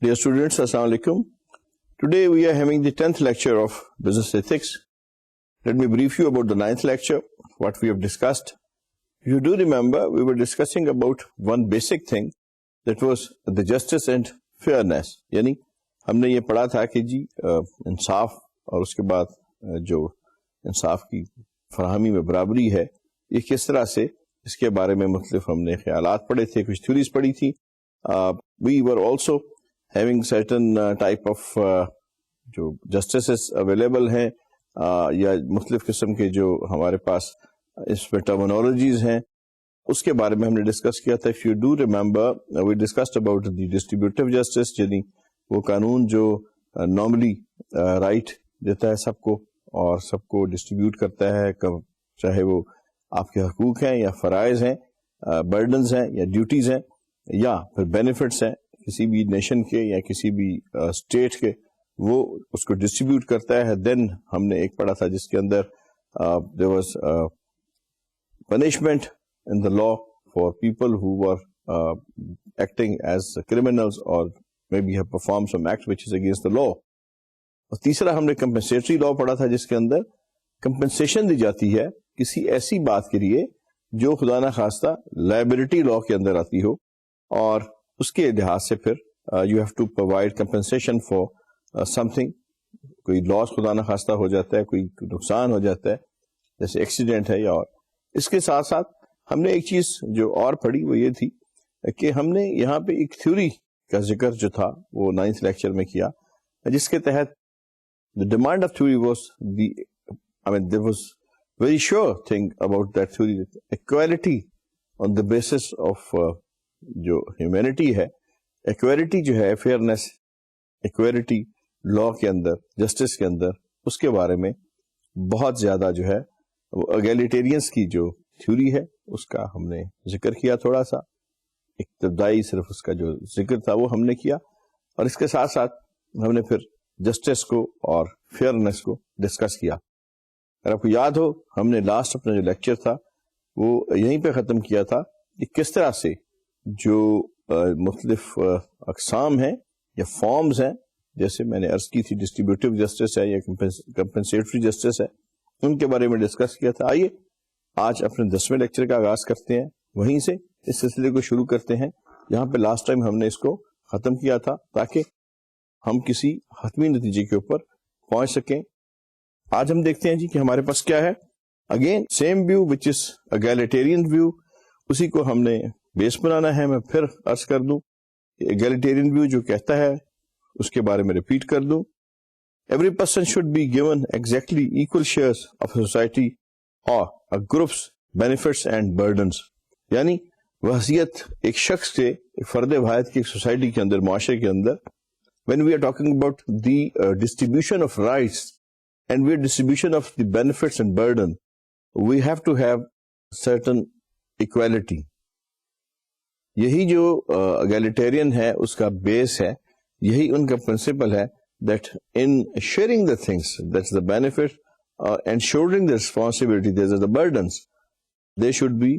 Dear students, Assalamu alaikum. Today we are having the 10th lecture of Business Ethics. Let me brief you about the 9th lecture, what we have discussed. If you do remember, we were discussing about one basic thing, that was the justice and fairness. یعنی ہم نے یہ پڑھا تھا کہ جی انصاف اور اس کے بعد جو انصاف کی فراہمی میں برابری ہے، یہ کس طرح سے، اس کے بارے میں مختلف ہم نے خیالات پڑھے تھے، کچھ تھیوریز پڑھی تھی. We were also having certain type of جو جسٹسز اویلیبل ہیں یا مختلف قسم کے جو ہمارے پاس اس میں ٹرمینالوجیز ہیں، اس کے بارے میں ہم نے ڈسکس کیا تھا. If you do remember, we discussed about the distributive justice، یعنی وہ قانون جو نارملی رائٹ دیتا ہے سب کو اور سب کو ڈسٹریبیوٹ کرتا ہے، چاہے وہ آپ کے حقوق ہیں یا فرائض ہیں، برڈنز ہیں یا ڈیوٹیز ہیں یا پھر بینیفٹس ہیں کسی بھی نیشن کے یا کسی بھی اسٹیٹ کے، وہ اس کو ڈسٹریبیوٹ کرتا ہے. دین ہم نے ایک پڑھا تھا جس کے اندر there was punishment in the law for people who were acting as criminals or maybe have performed some act which is against the law. اور تیسرا ہم نے کمپنسیٹری لا پڑھا تھا جس کے اندر کمپنسیشن دی جاتی ہے کسی ایسی بات کے لیے جو خدا نخواستہ لائبلٹی لا کے اندر آتی ہو، اور اس کے لحاظ سے پھر you have to provide compensation for something. کوئی لاس خدا نخواستہ ہو جاتا ہے، کوئی نقصان ہو جاتا ہے جیسے ایکسیڈنٹ ہے یا اور. اس کے ساتھ ساتھ ہم نے ایک چیز جو اور پڑھی وہ یہ تھی کہ ہم نے یہاں پہ ایک تھیوری کا ذکر جو تھا وہ 9th لیکچر میں کیا، جس کے تحت the demand of theory was there was very sure thing about that theory, equality on the basis of جو humanity ہے، equality جو ہے fairness، equality law کے اندر، justice کے اندر، اس کے بارے میں بہت زیادہ جو ہے egalitarians کی جو تھیوری ہے اس کا ہم نے ذکر کیا. تھوڑا سا ابتدائی صرف اس کا جو ذکر تھا وہ ہم نے کیا، اور اس کے ساتھ ساتھ ہم نے پھر جسٹس کو اور فیئرنس کو ڈسکس کیا. اگر آپ کو یاد ہو، ہم نے لاسٹ اپنا جو لیکچر تھا وہ یہیں پہ ختم کیا تھا کہ کس طرح سے جو مختلف اقسام ہیں یا فارمز ہیں، جیسے میں نے عرض کی تھی ڈسٹریبیوٹیو جسٹس ہے یا کمپنسیٹری جسٹس ہے، ان کے بارے میں ڈسکس کیا تھا. آئیے آج اپنے 10ویں لیکچر کا آغاز کرتے ہیں، وہیں سے اس سلسلے کو شروع کرتے ہیں جہاں پہ لاسٹ ٹائم ہم نے اس کو ختم کیا تھا، تاکہ ہم کسی حتمی نتیجے کے اوپر پہنچ سکیں. آج ہم دیکھتے ہیں جی کہ ہمارے پاس کیا ہے. Again same view which is egalitarian view, اسی کو ہم نے بیس بنانا ہے. میں پھر عرض کر دوں کہ اگیلیٹیرین ویو جو کہتا ہے اس کے بارے میں ریپیٹ کر دوں. Every person should be given exactly equal shares of society اور گروپس بینیفٹس اینڈ برڈنس. یعنی وحثیت ایک شخص کے، ایک فرد واحد کی، ایک سوسائٹی کے اندر، معاشرے کے اندر، when we are talking about the distribution of rights and we distribution of the benefits and burden, we have to have certain equality. یہی جو egalitarian ہے اس کا بیس ہے، یہی ان کا پرنسپل ہے that in sharing the things, that's the benefit, and shouldering the responsibility, there's the burdens, there should be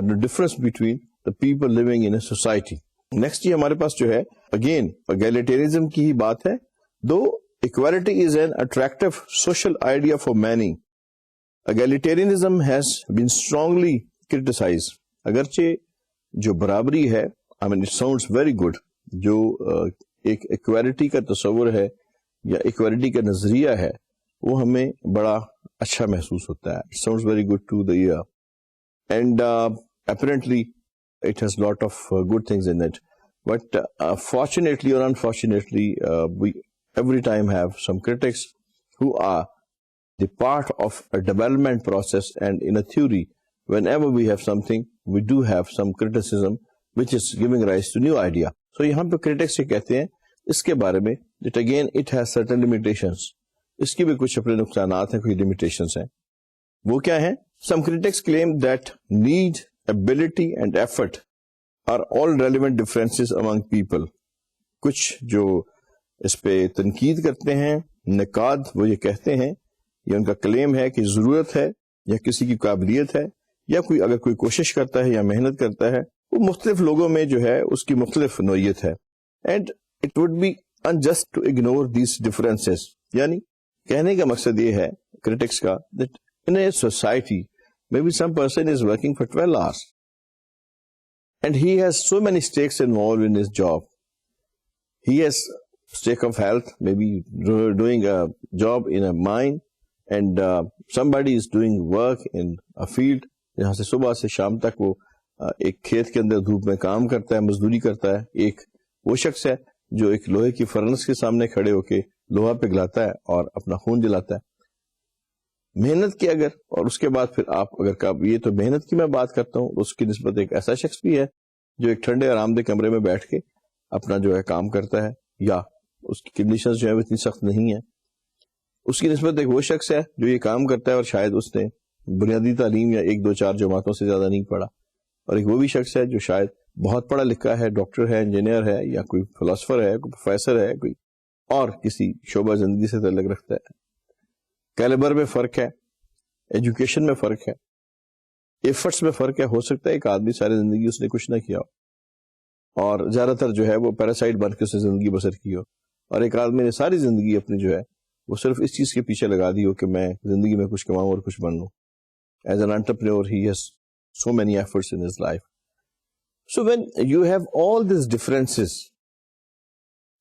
no difference between the people living in a society. Next یہ ہمارے پاس جو ہے اگین اگیلیٹیرزم کی ہی بات ہے. دو equality is an attractive social idea for many, egalitarianism has been strongly criticized. اگرچہ جو برابری ہے it sounds very good، جو ایک equality کا تصور ہے یا equality کا نظریہ ہے وہ ہمیں بڑا اچھا محسوس ہوتا ہے. It sounds very good to the ear and apparently it has lot of good things in it, but fortunately or unfortunately we every time have some critics who are the part of a development process, and in a theory whenever we have something we do have some criticism which is giving rise to new idea. So یہاں پہ critics یہ کہتے ہیں اس کے بارے میں that again it has certain limitations، اس کی بھی کچھ اپنے نقصانات ہیں، کوئی limitations ہیں. وہ کیا ہیں؟ Some critics claim that need, ability and effort are all relevant differences among people. کچھ جو اس پہ تنقید کرتے ہیں، نقاد، وہ یہ کہتے ہیں، یہ ان کا کلیم ہے کہ ضرورت ہے یا کسی کی قابلیت ہے یا کوئی اگر کوئی کوشش کرتا ہے یا محنت کرتا ہے، وہ مختلف لوگوں میں جو ہے اس کی مختلف نوعیت ہے. And it would be unjust to ignore these differences. یعنی کہنے کا مقصد یہ ہے critics کا that in a society maybe some person is working for 12 hours and he has so many stakes involved in his job. He has stake of health, maybe doing a job in a mine, and somebody is doing work in a field جہاں سے صبح سے شام تک وہ ایک کھیت کے اندر دھوپ میں کام کرتا ہے, مزدوری کرتا ہے. ایک وہ شخص ہے جو ایک لوہے کی فرنس کے سامنے کھڑے ہو کے لوہا پگھلاتا ہے اور اپنا خون جلاتا ہے. محنت کی اگر, اور اس کے بعد پھر آپ اگر یہ تو محنت کی میں بات کرتا ہوں, اس کی نسبت ایک ایسا شخص بھی ہے جو ایک ٹھنڈے آرام دہ کمرے میں بیٹھ کے اپنا جو ہے کام کرتا ہے, یا اس کی کنڈیشنز جو ہے اتنی سخت نہیں ہے. اس کی نسبت ایک وہ شخص ہے جو یہ کام کرتا ہے اور شاید اس نے بنیادی تعلیم یا 1-2-4 جماعتوں سے زیادہ نہیں پڑھا, اور ایک وہ بھی شخص ہے جو شاید بہت پڑھا لکھا ہے, ڈاکٹر ہے, انجینئر ہے, یا کوئی فلاسفر ہے, کوئی پروفیسر ہے, کوئی اور کسی شعبہ زندگی سے تعلق رکھتا ہے. کیلیبر میں فرق ہے, ایجوکیشن میں فرق ہے, ایفرٹس میں فرق ہے. ہو سکتا ہے ایک آدمی ساری زندگی اس نے کچھ نہ کیا ہو اور زیادہ تر جو ہے وہ پیراسائٹ بن کے اس نے زندگی بسر کی ہو, اور ایک آدمی نے ساری زندگی اپنی جو ہے وہ صرف اس چیز کے پیچھے لگا دی ہو کہ میں زندگی میں کچھ کماؤں اور کچھ بن لوں. As an entrepreneur, he has so many efforts in his life. So when you have all these differences,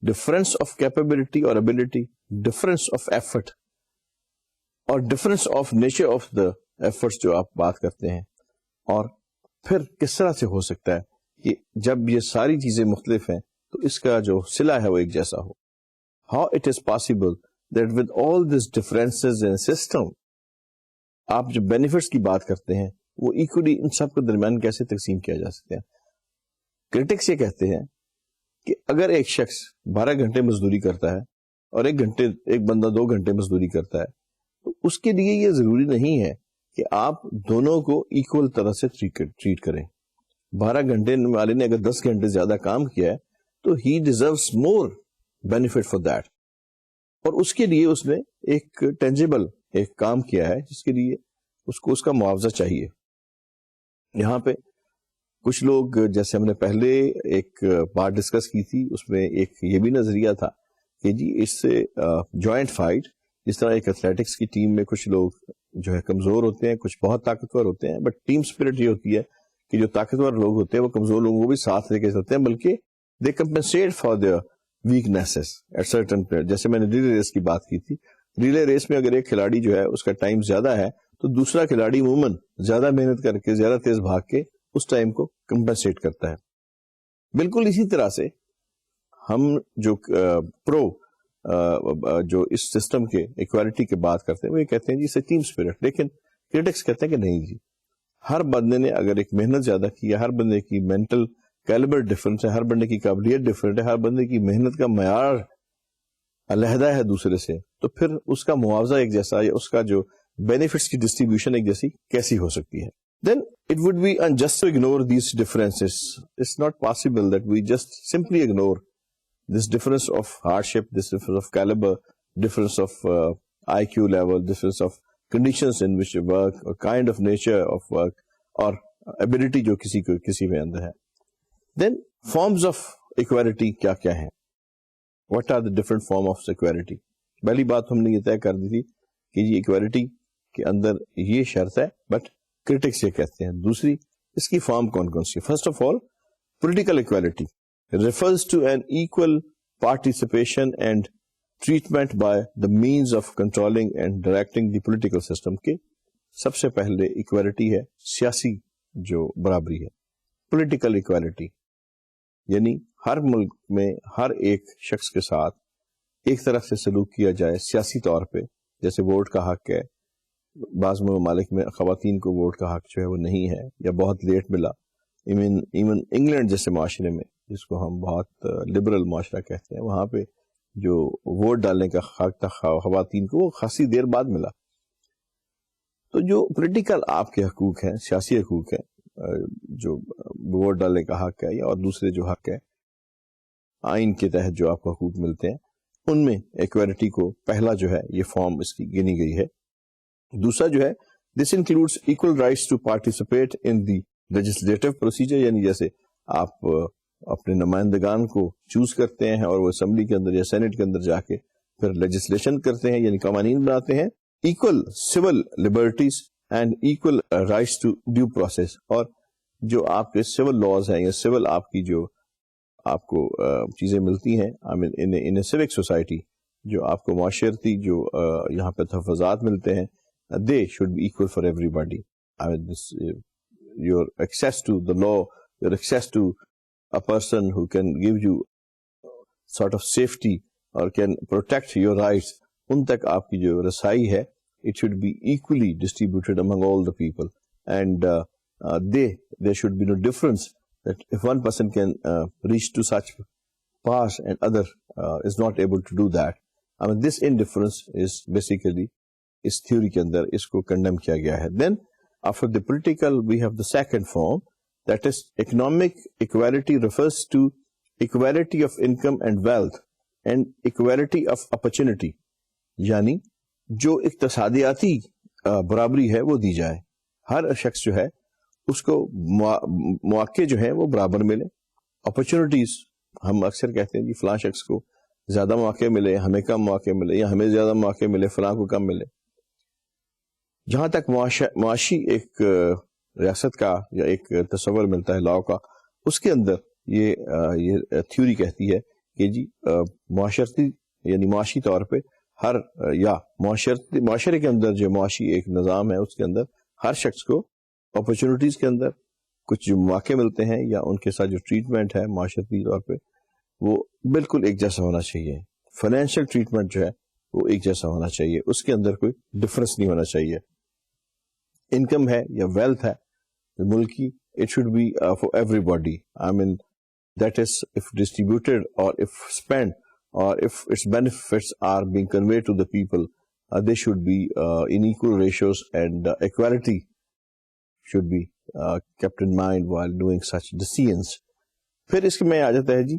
difference of capability or ability, difference of effort, اور difference of nature of the efforts جو آپ بات کرتے ہیں, اور پھر کس طرح سے ہو سکتا ہے کہ جب یہ ساری چیزیں مختلف ہیں تو اس کا جو صلہ ہے وہ ایک جیسا ہو. How it is possible that with all these differences in system, آپ جو بینیفٹس کی بات کرتے ہیں وہ ایکولی ان سب کے درمیان کیسے تقسیم کیا جا سکتے ہیں. کرٹکس یہ کہتے ہیں کہ اگر ایک شخص 12 گھنٹے مزدوری کرتا ہے اور ایک بندہ 2 گھنٹے مزدوری کرتا ہے, تو اس کے لیے یہ ضروری نہیں ہے کہ آپ دونوں کو ایکول طرح سے ٹریٹ کریں. 12 گھنٹے والے نے اگر 10 گھنٹے زیادہ کام کیا ہے تو he deserves more benefit for that, اور اس کے لیے اس نے ایک ٹینجیبل ایک کام کیا ہے جس کے لیے اس کو اس کا معاوضہ چاہیے. یہاں پہ کچھ لوگ, جیسے ہم نے پہلے ایک بات ڈسکس کی تھی, اس میں ایک یہ بھی نظریہ تھا کہ جی اس سے جوائنٹ فائٹ, جس طرح ایک ایتھلیٹکس کی ٹیم میں کچھ لوگ جو ہے کمزور ہوتے ہیں, کچھ بہت طاقتور ہوتے ہیں, بٹ ٹیم اسپرٹ یہ ہوتی ہے کہ جو طاقتور لوگ ہوتے ہیں وہ کمزور لوگوں کو بھی ساتھ لے کے چلتے ہیں, بلکہ they compensate for their weaknesses at certain player. جیسے میں نے ریلے ریس کی بات کی تھی, ریلے ریس میں اگر ایک کھلاڑی جو ہے اس کا ٹائم زیادہ ہے تو دوسرا کھلاڑی عموماً زیادہ محنت کر کے زیادہ تیز بھاگ کے اس ٹائم کو کمپنسیٹ کرتا ہے. بالکل اسی طرح سے ہم جو جو اس سسٹم کے ایکوالٹی کی بات کرتے ہیں وہ یہ کہتے ہیں جی اسے ٹیم اسپرٹ, لیکن کرٹکس کہتے ہیں کہ نہیں جی, ہر بندے نے اگر ایک محنت زیادہ کی ہے, ہر بندے کی مینٹل کیلیبر ڈفرنس ہے, ہر بندے کی قابلیت ڈفرنٹ ہے, ہر بندے کی محنت کا معیار علیحدہ ہے دوسرے سے, تو پھر اس کا معاوضہ ایک جیسا یا اس کا جو بینیفٹس کی ڈسٹریبیوشن ایک جیسی کیسی ہو سکتی ہے. Then it would be unjust to ignore these differences. It's not possible that we just simply ignore this difference of hardship, this difference of caliber, difference of IQ level, difference of conditions in which you work, or kind of nature of work, or ability جو کسی میں اندر ہے. Then forms of equality کیا کیا ہیں؟ What are the different forms of equality? پہلی بات ہم نے یہ طے کر دی تھی کہ یہ equality کے اندر یہ شرط ہے, بٹ کرٹکس یہ کہتے ہیں دوسری اس کی فارم کون کون سی. First of all, political equality refers to an equal participation and treatment by the means of controlling and directing the political system. کے سب سے پہلے اکوالٹی ہے سیاسی جو برابری ہے. پولیٹیکل اکوالٹی یعنی ہر ملک میں ہر ایک شخص کے ساتھ ایک طرح سے سلوک کیا جائے سیاسی طور پہ. جیسے ووٹ کا حق ہے, بعض ممالک میں خواتین کو ووٹ کا حق جو ہے وہ نہیں ہے یا بہت لیٹ ملا. ایون انگلینڈ جیسے معاشرے میں جس کو ہم بہت لبرل معاشرہ کہتے ہیں, وہاں پہ جو ووٹ ڈالنے کا حق تھا خواتین کو وہ خاصی دیر بعد ملا. تو جو پولیٹیکل آپ کے حقوق ہیں, سیاسی حقوق ہیں, جو ووٹ ڈالنے کا حق ہے یا اور دوسرے جو حق ہے آئین کے تحت جو آپ کو حقوق ملتے ہیں, ان میں ایکوالٹی کو پہلا جو ہے یہ فارم اس کی گنی گئی ہے. دوسرا جو ہے this includes equal rights to participate in the legislative procedure, یعنی جیسے آپ اپنے نمائندگان کو چوز کرتے ہیں اور وہ اسمبلی کے اندر یا سینٹ کے اندر جا کے پھر لیجسلیشن کرتے ہیں, یعنی قوانین بناتے ہیں. Equal civil liberties and equal rights to due process, اور جو آپ کے سول لاز ہیں یا سول آپ کی جو آپ کو چیزیں ملتی ہیں ان اے سیوک سوسائٹی, جو آپ کو معاشرتی جو یہاں پہ تحفظات ملتے ہیں, they should be equal for everybody. your access to the law, your access to a person who can give you sort of safety or can protect your rights, ان تک آپ کی جو رسائی ہے, it should be equally distributed among all the people, and there should be no difference that if one person can reach to such pass and other is not able to do that. I mean, this indifference is basically اس theory کے اندر اس کو condemn کیا گیا ہے. Then after the political, we have the second form, that is economic equality refers to equality of income and wealth and equality of opportunity. یعنی جو اقتصادیاتی برابری ہے وہ دی جائے, ہر شخص جو ہے اس کو مواقع جو ہیں وہ برابر ملے. اپرچونٹیز, ہم اکثر کہتے ہیں جی فلاں شخص کو زیادہ مواقع ملے, ہمیں کم مواقع ملے, یا ہمیں زیادہ مواقع ملے, فلاں کو کم ملے. جہاں تک معاشی ایک ریاست کا یا ایک تصور ملتا ہے لا کا, اس کے اندر یہ تھیوری کہتی ہے کہ جی معاشرتی یعنی معاشی طور پہ ہر یا معاشرے کے اندر جو معاشی ایک نظام ہے اس کے اندر ہر شخص کو اپرچونٹیز کے اندر کچھ جو مواقع ملتے ہیں یا ان کے ساتھ جو ٹریٹمنٹ ہے معاشرتی طور پہ وہ بالکل ایک جیسا ہونا چاہیے. فائنینشیل ٹریٹمنٹ جو ہے وہ ایک جیسا ہونا چاہیے, اس کے اندر کوئی ڈفرنس نہیں ہونا چاہیے. انکم ہے یا ویلتھ ہے ملکی, it should be for everybody. I mean that is if distributed or if spend or if its benefits are being conveyed to the people, they should be in equal ratios, and equality should be kept in mind while doing such decisions. پھر اس میں آ جاتا ہے جی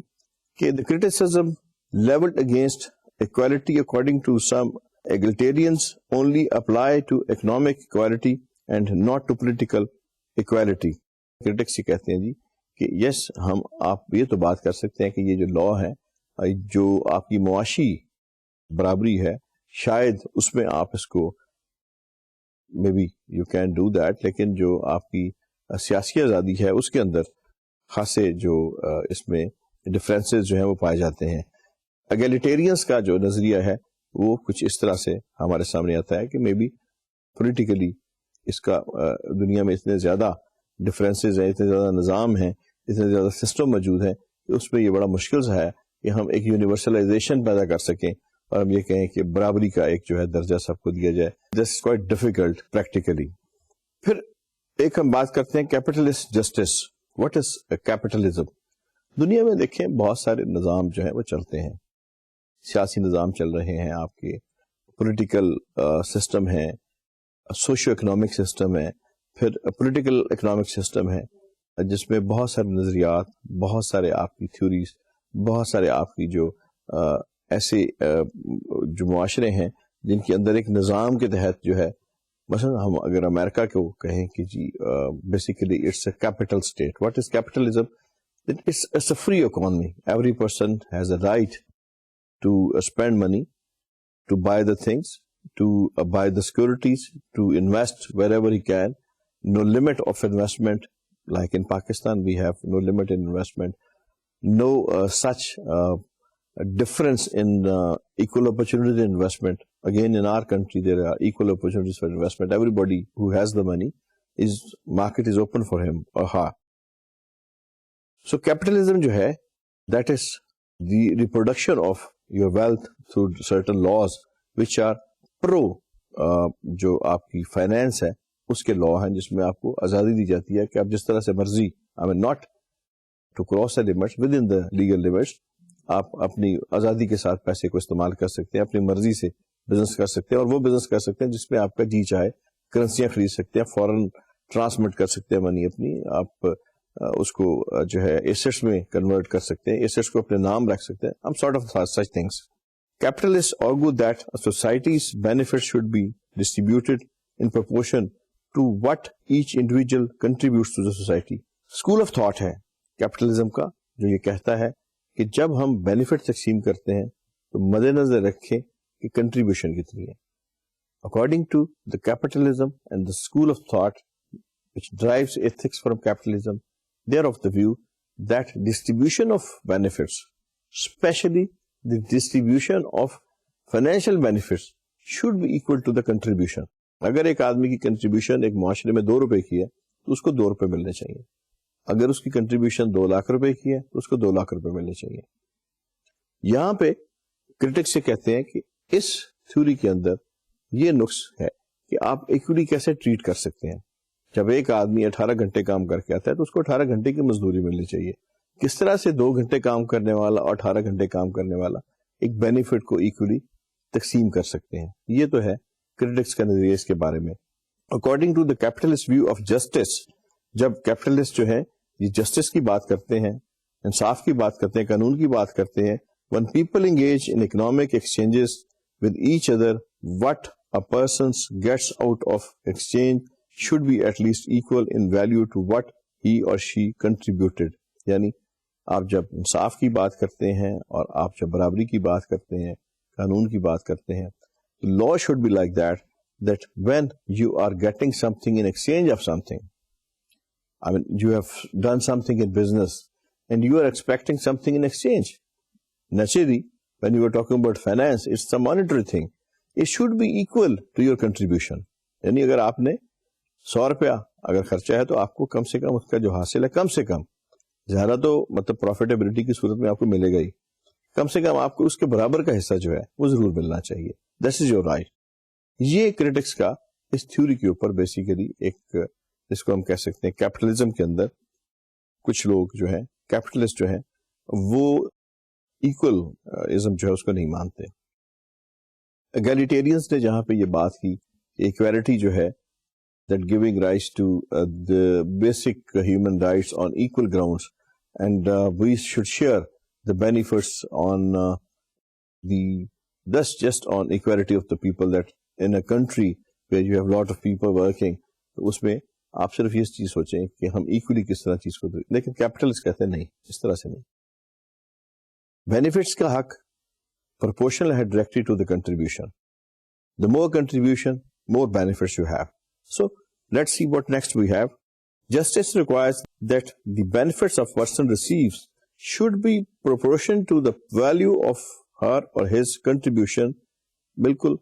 کہ the criticism leveled against equality according to some egalitarians only apply to economic equality and not to political equality. Critics یہ کہتے ہیں جی کہ یس ہم آپ یہ تو بات کر سکتے ہیں کہ یہ جو لا ہے جو آپ کی معاشی برابری ہے شاید اس میں آپ اس کو maybe you can do that, لیکن جو آپ کی سیاسی آزادی ہے اس کے اندر خاصے جو اس میں ڈفرینسز جو ہیں وہ پائے جاتے ہیں. ایگلیٹیرینس کا جو نظریہ ہے وہ کچھ اس طرح سے ہمارے سامنے آتا ہے کہ مے بی پولیٹیکلی اس کا دنیا میں اتنے زیادہ ڈفرینسز ہیں, اتنے زیادہ نظام ہیں, اتنے زیادہ سسٹم موجود ہیں کہ اس میں یہ بڑا مشکل ہے کہ ہم ایک یونیورسلائزیشن پیدا کر سکیں اور ہم یہ کہیں کہ برابری کا ایک جو ہے درجہ سب کو دیا جائے. دس از کوائٹ ڈیفیکلٹ پریکٹیکلی. پھر ایک ہم بات کرتے ہیں capitalist justice. What is capitalism? دنیا میں دیکھیں بہت سارے نظام جو ہیں وہ چلتے ہیں, سیاسی نظام چل رہے ہیں, آپ کے پولیٹیکل سسٹم ہے, سوشو اکنامک سسٹم ہے, پھر پولیٹیکل اکنامک سسٹم ہے جس میں بہت سارے نظریات, بہت سارے آپ کی تھیوریز, بہت سارے آپ کی جو ایسے جو معاشرے ہیں جن کے اندر ایک نظام کے تحت جو ہے, مثلا ہم اگر امریکہ کو کہیں کہ جی basically it's a capital state. What is capitalism? It's a free economy. Every person has a right to spend money, to buy the things, to buy the securities, to invest wherever he can. No limit of investment. Like in Pakistan, we have no limit in investment. No such difference in equal opportunity investment. Again, in our country, there are equal opportunities for investment. Everybody who has the money, market is open for him or her. So capitalism جو ہے that is the reproduction of your wealth through certain laws which are pro جو آپ کی finance ہے اس کے لا ہیں جس میں آپ کو آزادی دی جاتی ہے کہ آپ جس طرح سے مرضی, I mean not to cross the limits, within the legal limits, آپ اپنی آزادی کے ساتھ پیسے کو استعمال کر سکتے ہیں, اپنی مرضی سے بزنس کر سکتے ہیں, اور وہ بزنس کر سکتے ہیں جس میں آپ کا جی چاہے, کرنسیاں خرید سکتے ہیں, فورن ٹرانسمٹ کر سکتے ہیں منی اپنی, آپ اس کو جو ہے ایسٹس میں کنورٹ کر سکتے ہیں, ایسٹس کو اپنے نام رکھ سکتے ہیں. sort of such things. Capitalists argue that a society's benefits should be distributed in proportion to what each individual contributes to the society. School of thought ہے کیپٹلزم کا جو یہ کہتا ہے کہ جب ہم بینیفٹ تقسیم کرتے ہیں تو مد نظر رکھیں کہ کنٹریبیوشن کتنی ہے. According to the capitalism and the school of thought which drives ethics from capitalism, they are of the view that distribution of benefits, especially the distribution of financial benefits, should be equal to the contribution. اگر ایک آدمی کی contribution ایک معاشرے میں 2 روپے کی ہے تو اس کو 2 روپے ملنے چاہیے. اگر اس کی کنٹریبیوشن 2 لاکھ روپے کی ہے تو اس کو 2 لاکھ روپے ملنے چاہیے. یہاں پہ کرٹکس سے کہتے ہیں کہ اس تھیوری کے اندر یہ نقص ہے کہ آپ ایکولی کیسے ٹریٹ کر سکتے ہیں. جب ایک آدمی 18 گھنٹے کام کر کے آتا ہے تو اس کو 18 گھنٹے کی مزدوری ملنی چاہیے. کس طرح سے 2 گھنٹے کام کرنے والا اور 18 گھنٹے کام کرنے والا ایک بینیفٹ کو ایکولی تقسیم کر سکتے ہیں. یہ تو ہے کرٹکس کا نظریہ اس کے بارے میں. According to the capitalist view of justice, جب کیپٹلسٹ جو ہے یہ جسٹس کی بات کرتے ہیں، انصاف کی بات کرتے ہیں، قانون کی بات کرتے ہیں. when people engage in economic exchanges with each other, what a person gets out of exchange should be at least equal in value to what he or she contributed. یعنی آپ جب انصاف کی بات کرتے ہیں اور آپ جب برابری کی بات کرتے ہیں، قانون کی بات کرتے ہیں، law should be like that when you are getting something in exchange of something, I mean you have done something in business and you are expecting something in exchange. Naturally, when you are talking about finance, it's a monetary thing. It should be equal to your contribution. یعنی اگر آپ نے 100 روپیہ اگر خرچہ ہے تو آپ کو کم سے کم اس کا جو حاصل ہے کم سے کم، زیادہ تو مطلب پروفیٹیبلٹی کی صورت میں آپ کو ملے گا ہی، کم سے کم آپ کو اس کے برابر کا حصہ جو ہے وہ ضرور ملنا چاہیے. This is your right. یہ کرٹکس کا اس تھیوری کے اوپر بیسیکلی ایک جس کو ہم کہہ سکتے ہیں کیپٹلزم کے اندر کچھ لوگ جو ہیں کیپٹلسٹ جو ہیں وہ ایکول ازم جو ہے اس کو نہیں مانتے. ایگالیٹیرینس نے جہاں پہ یہ بات کی ایکویلٹی جو ہے that giving rights to the basic human rights on equal grounds and we should share the benefits on thus just on equality of the people, that in a country where you have lot of people working تو اس میں آپ صرف یہ چیز سوچیں کہ ہم equally کس طرح چیز کو دیں. لیکن کیپٹلسٹ کہتے ہیں نہیں، اس طرح سے نہیں. بینیفٹس کا حق proportional ہے directly to the contribution. The more contribution, more benefits you have. So let's see what next we have. Justice requires that the benefits a person receives should be proportional to the value of her or his contribution. بالکل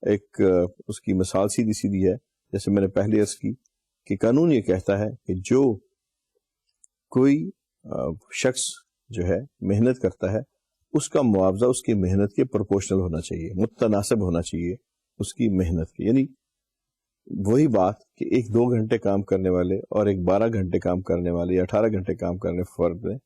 ایک اس کی مثال سیدھی سیدھی ہے، جیسے میں نے پہلے عرض کی کہ قانون یہ کہتا ہے کہ جو کوئی شخص جو ہے محنت کرتا ہے اس کا معاوضہ اس کی محنت کے پروپورشنل ہونا چاہیے، متناسب ہونا چاہیے اس کی محنت کے. یعنی وہی بات کہ ایک 2 گھنٹے کام کرنے والے اور ایک 12 گھنٹے کام کرنے والے یا 18 گھنٹے کام کرنے فرق میں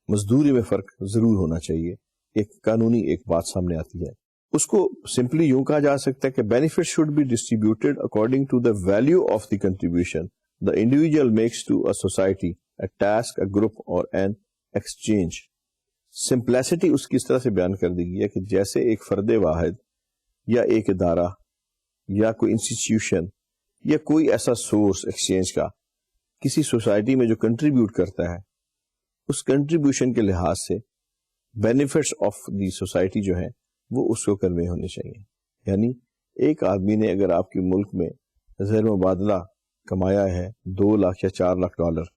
مزدوری میں فرق ضرور ہونا چاہیے. ایک قانونی ایک بات سامنے آتی ہے. اس کو سمپلی یوں کہا جا سکتا ہے کہ benefit should be distributed according to the value of the contribution the individual makes to a society, a task, a group اور این ایکسچینج. سمپلیسٹی اس کی اس طرح سے بیان کر دی گئی ہے کہ جیسے ایک فرد واحد یا ایک ادارہ یا کوئی انسٹیٹیوشن یا کوئی ایسا سورس ایکسچینج کا کسی سوسائٹی میں جو کنٹریبیوٹ کرتا ہے، اس کنٹریبیوشن کے لحاظ سے بینیفٹس آف دی سوسائٹی جو ہیں وہ اس کو کنوے ہونے چاہیے. یعنی ایک آدمی نے اگر آپ کے ملک میں زیر مبادلہ کمایا ہے 2 لاکھ یا 4 لاکھ ڈالر،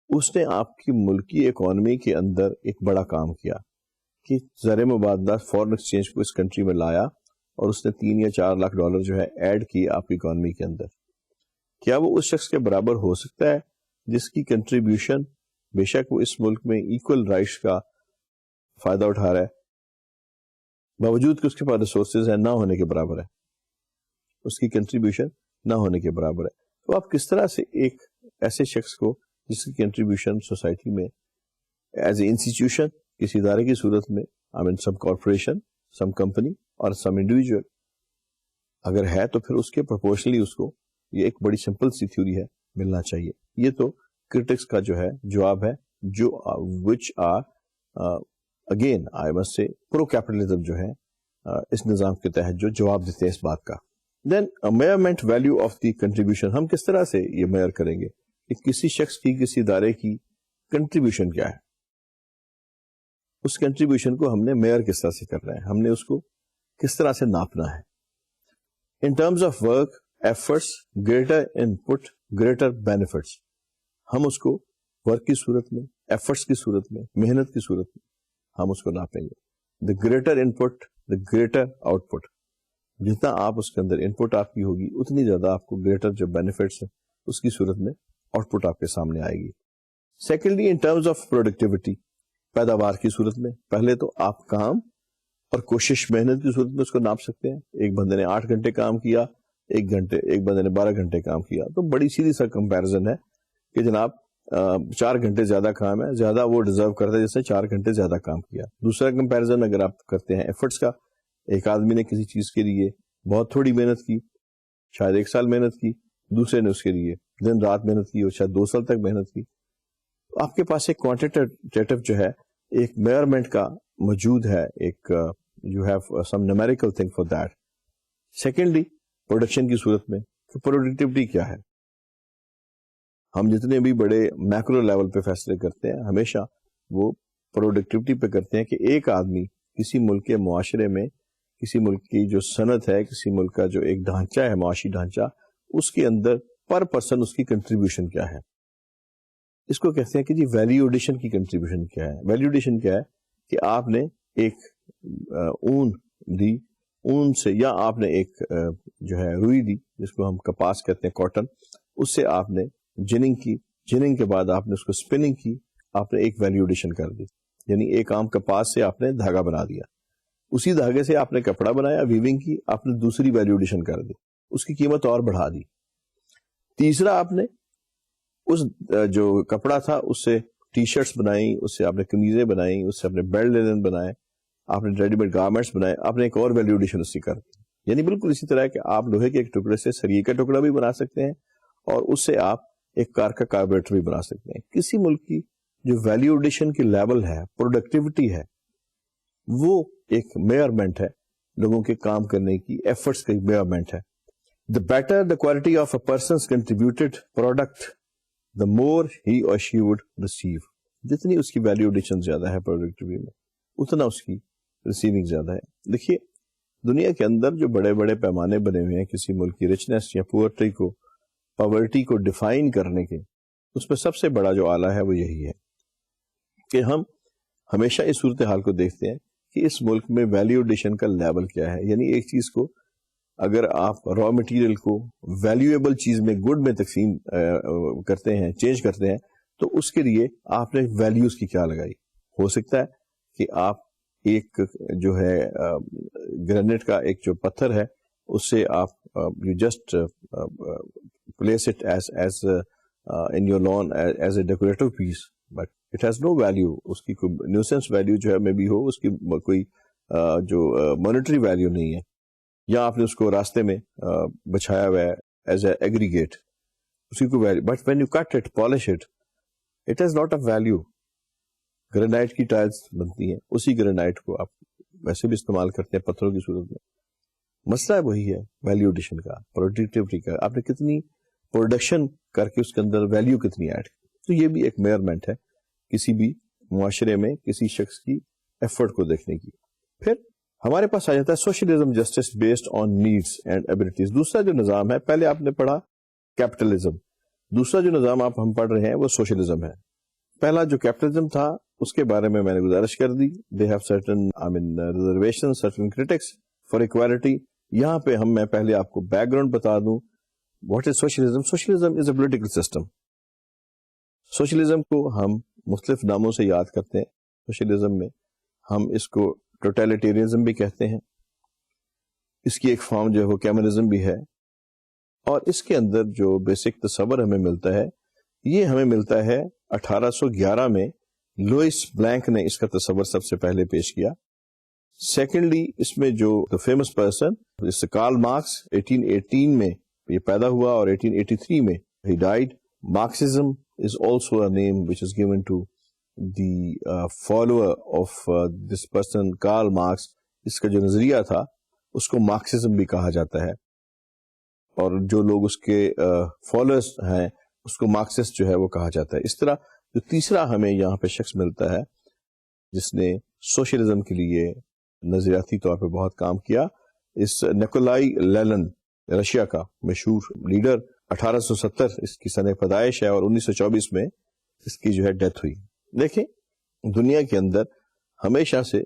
اس نے آپ کی ملکی اکانومی کے اندر ایک بڑا کام کیا کہ زر مبادلہ فورن ایکسچینج کو اس کنٹری میں لایا اور اس نے 3 یا 4 لاکھ ڈالر جو ہے ایڈ کی آپ کی اکانومی کے اندر. کیا وہ اس شخص کے برابر ہو سکتا ہے جس کی کنٹریبیوشن بے شک وہ اس ملک میں ایکول رائٹس کا فائدہ اٹھا رہا ہے باوجود کہ اس کے پاس ریسورسز ہیں نہ ہونے کے برابر ہے، اس کی کنٹریبیوشن نہ ہونے کے برابر ہے؟ تو آپ کس طرح سے ایک ایسے شخص کو جس کی کنٹریبیوشن سوسائٹی میں ایز اے انسٹیٹیوشن کسی ادارے کی صورت میں سم کارپوریشن، سم کمپنی اور سم انڈیویجول اگر ہے تو پھر اس کے پروپورشنلی اس کو یہ ایک بڑی سمپل سی تھیوری ہے ملنا چاہیے. یہ تو کرٹکس کا جو ہے جواب ہے جو which are again I must say pro capitalism جو ہے اس نظام کے تحت جو جواب دیتے ہیں اس بات کا. Then measurement value of the contribution, ہم کس طرح سے یہ میئر کریں گے کہ کسی شخص کی کسی ادارے کی کنٹریبیوشن کیا ہے, اس کنٹریبیوشن کو ہم نے میئر کس طرح سے کر رہے ہیں, ہم نے اس کو کس طرح سے ناپنا ہے. In terms of work efforts greater in put greater benefits, ہم اس کو ورک کی صورت میں, ایفرٹس کی صورت میں, محنت کی صورت میں ہم اس کو ناپیں گے. The greater in put the greater out put, جتنا آپ اس کے اندر ان پٹ آپ کی ہوگی اتنی زیادہ آپ کو گریٹر جو بینیفٹس ہیں اس کی صورت میں آؤٹ پٹ آپ کے سامنے آئے گی. Secondly in terms of productivity, پیداوار کی صورت میں پہلے تو آپ کام اور کوشش محنت کی صورت میں اس کو ناپ سکتے ہیں. ایک بندے نے 8 گھنٹے کام کیا, ایک بندے نے 12 گھنٹے کام کیا, تو بڑی سیدھی سا کمپیرزن ہے کہ جناب 4 گھنٹے زیادہ کام ہے, زیادہ وہ ڈیزرو کرتا ہے جس نے 4 گھنٹے زیادہ کام کیا. دوسرا کمپیرزن اگر آپ کرتے ہیں ایفرٹس کا, ایک آدمی نے کسی چیز کے لیے بہت تھوڑی محنت کی, شاید 1 سال محنت کی, دوسرے نے اس کے لیے دن رات محنت کی اور شاید 2 سال تک محنت کی. تو آپ کے پاس ایک کوانٹیٹیو جو ہے ایک میئرمنٹ کا موجود ہے, ایک you have some numerical thing for that. Secondly production کی صورت میں کہ پروڈکٹیوٹی کیا ہے, ہم جتنے بھی بڑے میکرو لیول پہ فیصلے کرتے ہیں ہمیشہ وہ پروڈکٹیوٹی پہ کرتے ہیں کہ ایک آدمی کسی ملک کے معاشرے میں, کسی ملک کی جو صنعت ہے, کسی ملک کا جو ایک ڈھانچہ ہے, معاشی ڈھانچہ, اس کے اندر پر پرسن اس کی کنٹریبیوشن کیا ہے. اس کو کہتے ہیں کہ جی ویلیو ایڈیشن کی کنٹریبیوشن کیا ہے. ویلیو ایڈیشن کیا ہے کہ آپ نے ایک اون دی, اون سے, یا آپ نے ایک جو ہے روئی دی جس کو ہم کپاس کہتے ہیں, کاٹن, اس سے آپ نے جننگ کی, جننگ کے بعد آپ نے اس کو اسپننگ کی, آپ نے ایک ویلیو ایڈیشن کر دی. یعنی ایک عام کپاس سے آپ نے دھاگا بنا دیا, اسی دھاگے سے آپ نے کپڑا بنایا, ویونگ کی, آپ نے دوسری ویلیو ایڈیشن کر دی, اس کی قیمت اور بڑھا دی. تیسرا آپ نے اس جو کپڑا تھا اس سے ٹی شرٹس بنائی, اس سے آپ نے قمیضیں بنائی, اس سے آپ نے بیلٹ لینن بنائے, آپ نے ریڈی میڈ گارمنٹس بنائے, آپ نے ایک اور ویلیو ایڈیشن اس کی کر دی. یعنی بالکل اسی طرح کہ آپ لوہے کے ایک ٹکڑے سے سریے کا ٹکڑا بھی بنا سکتے ہیں اور اس سے آپ ایک کار کا کاربوریٹر بھی بنا سکتے ہیں. کسی ملک کی جو ویلیو ایڈیشن کی لیول ہے, پروڈکٹیوٹی ہے, وہ ایک میئرمنٹ ہے لوگوں کے کام کرنے کی ایفرٹس کا میئرمنٹ ہے. The better the quality of a person's contributed product, the more he or she would receive. جتنی اس کی ویلیو ایڈیشن زیادہ ہے پروڈکٹیوٹی میں, اتنا اس کی ریسیونگ زیادہ ہے. دیکھیے دنیا کے اندر جو بڑے بڑے پیمانے بنے ہوئے ہیں کسی ملک کی رچنس یا پاورٹی کو ڈیفائن کرنے کے, اس میں سب سے بڑا جو آلہ ہے وہ یہی ہے کہ ہم ہمیشہ اس صورتحال کو دیکھتے ہیں کہ اس ملک میں ویلیو ایڈیشن کا لیول کیا ہے. یعنی ایک چیز کو اگر آپ را مٹیریل کو ویلیویبل چیز میں, گڈ میں تقسیم کرتے ہیں, چینج کرتے ہیں, تو اس کے لیے آپ نے ویلیوز کی کیا لگائی. ہو سکتا ہے کہ آپ ایک جو ہے گرینٹ کا ایک جو پتھر ہے اس سے آپ you just place it as in your lawn as a decorative piece, but it has no value. اس کی کوئی نیوسنس ویلیو جو ہے میں بھی ہو, اس کی کوئی جو مانیٹری ویلیو نہیں ہے. یا آپ نے اس کو راستے میں بچھایا ہوا ہے ایز اے ایگریگیٹ, اس کی کوئی value, but when you cut it, polish it, it has not a value. Granite کی ٹائلز بنتی ہیں, اسی گرینائٹ کو آپ ویسے بھی استعمال کرتے ہیں پتھروں کی صورت میں. مسئلہ وہی ہے ویلیو ایڈیشن کا, پروڈکٹیوٹی کا, آپ نے کتنی پروڈکشن کر کے اس کے اندر ویلیو کتنی ایڈ کی. تو یہ بھی ایک میئرمنٹ ہے کسی بھی معاشرے میں کسی شخص کی ایفرٹ کو دیکھنے کی. پھر ہمارے پاس آ جاتا ہے socialism, justice based on needs and abilities. دوسرا جو نظام ہے, پہلے آپ نے پڑھا کیپٹلزم, دوسرا جو نظام ہم پڑھ رہے ہیں وہ سوشلزم ہے. پہلا جو کیپٹلزم تھا اس کے بارے میں نے گزارش کر دی. They have certain reservation, certain critics for equality. یہاں پہ میں پہلے آپ کو بیک گراؤنڈ بتا دوں. What is socialism? Socialism is a political system. Socialism کو ہم مختلف ناموں سے یاد کرتے ہیں. سوشلزم میں ہم اس کو ٹوٹیلیٹیرینزم بھی کہتے ہیں. اس کی ایک فارم جو ہے وہ کمیونزم بھی ہے. اور اس کے اندر جو بیسک تصور ہمیں ملتا ہے یہ ہمیں ملتا ہے 1811 میں لوئس بلینک نے اس کا تصور سب سے پہلے پیش کیا. سیکنڈلی اس میں جو فیمس پرسن کارل مارکس 1818 میں یہ پیدا ہوا اور 1883 میں ہی died. Marxism is also a name which is given to the follower of this person Karl Marx. اس کا جو نظریہ تھا اس کو مارکسزم بھی کہا جاتا ہے, اور جو لوگ اس کے فالوئرز ہیں اس کو مارکسسٹ جو ہے وہ کہا جاتا ہے. اس طرح جو تیسرا ہمیں یہاں پہ شخص ملتا ہے جس نے سوشلزم کے لیے نظریاتی طور پہ بہت کام کیا، اس نکولائی لیلن، رشیا کا مشہور لیڈر، 1870 اس کی سنِ پیدائش ہے اور 1924 میں اس کی جو ہے ڈیتھ ہوئی. دیکھیں دنیا کے اندر ہمیشہ سے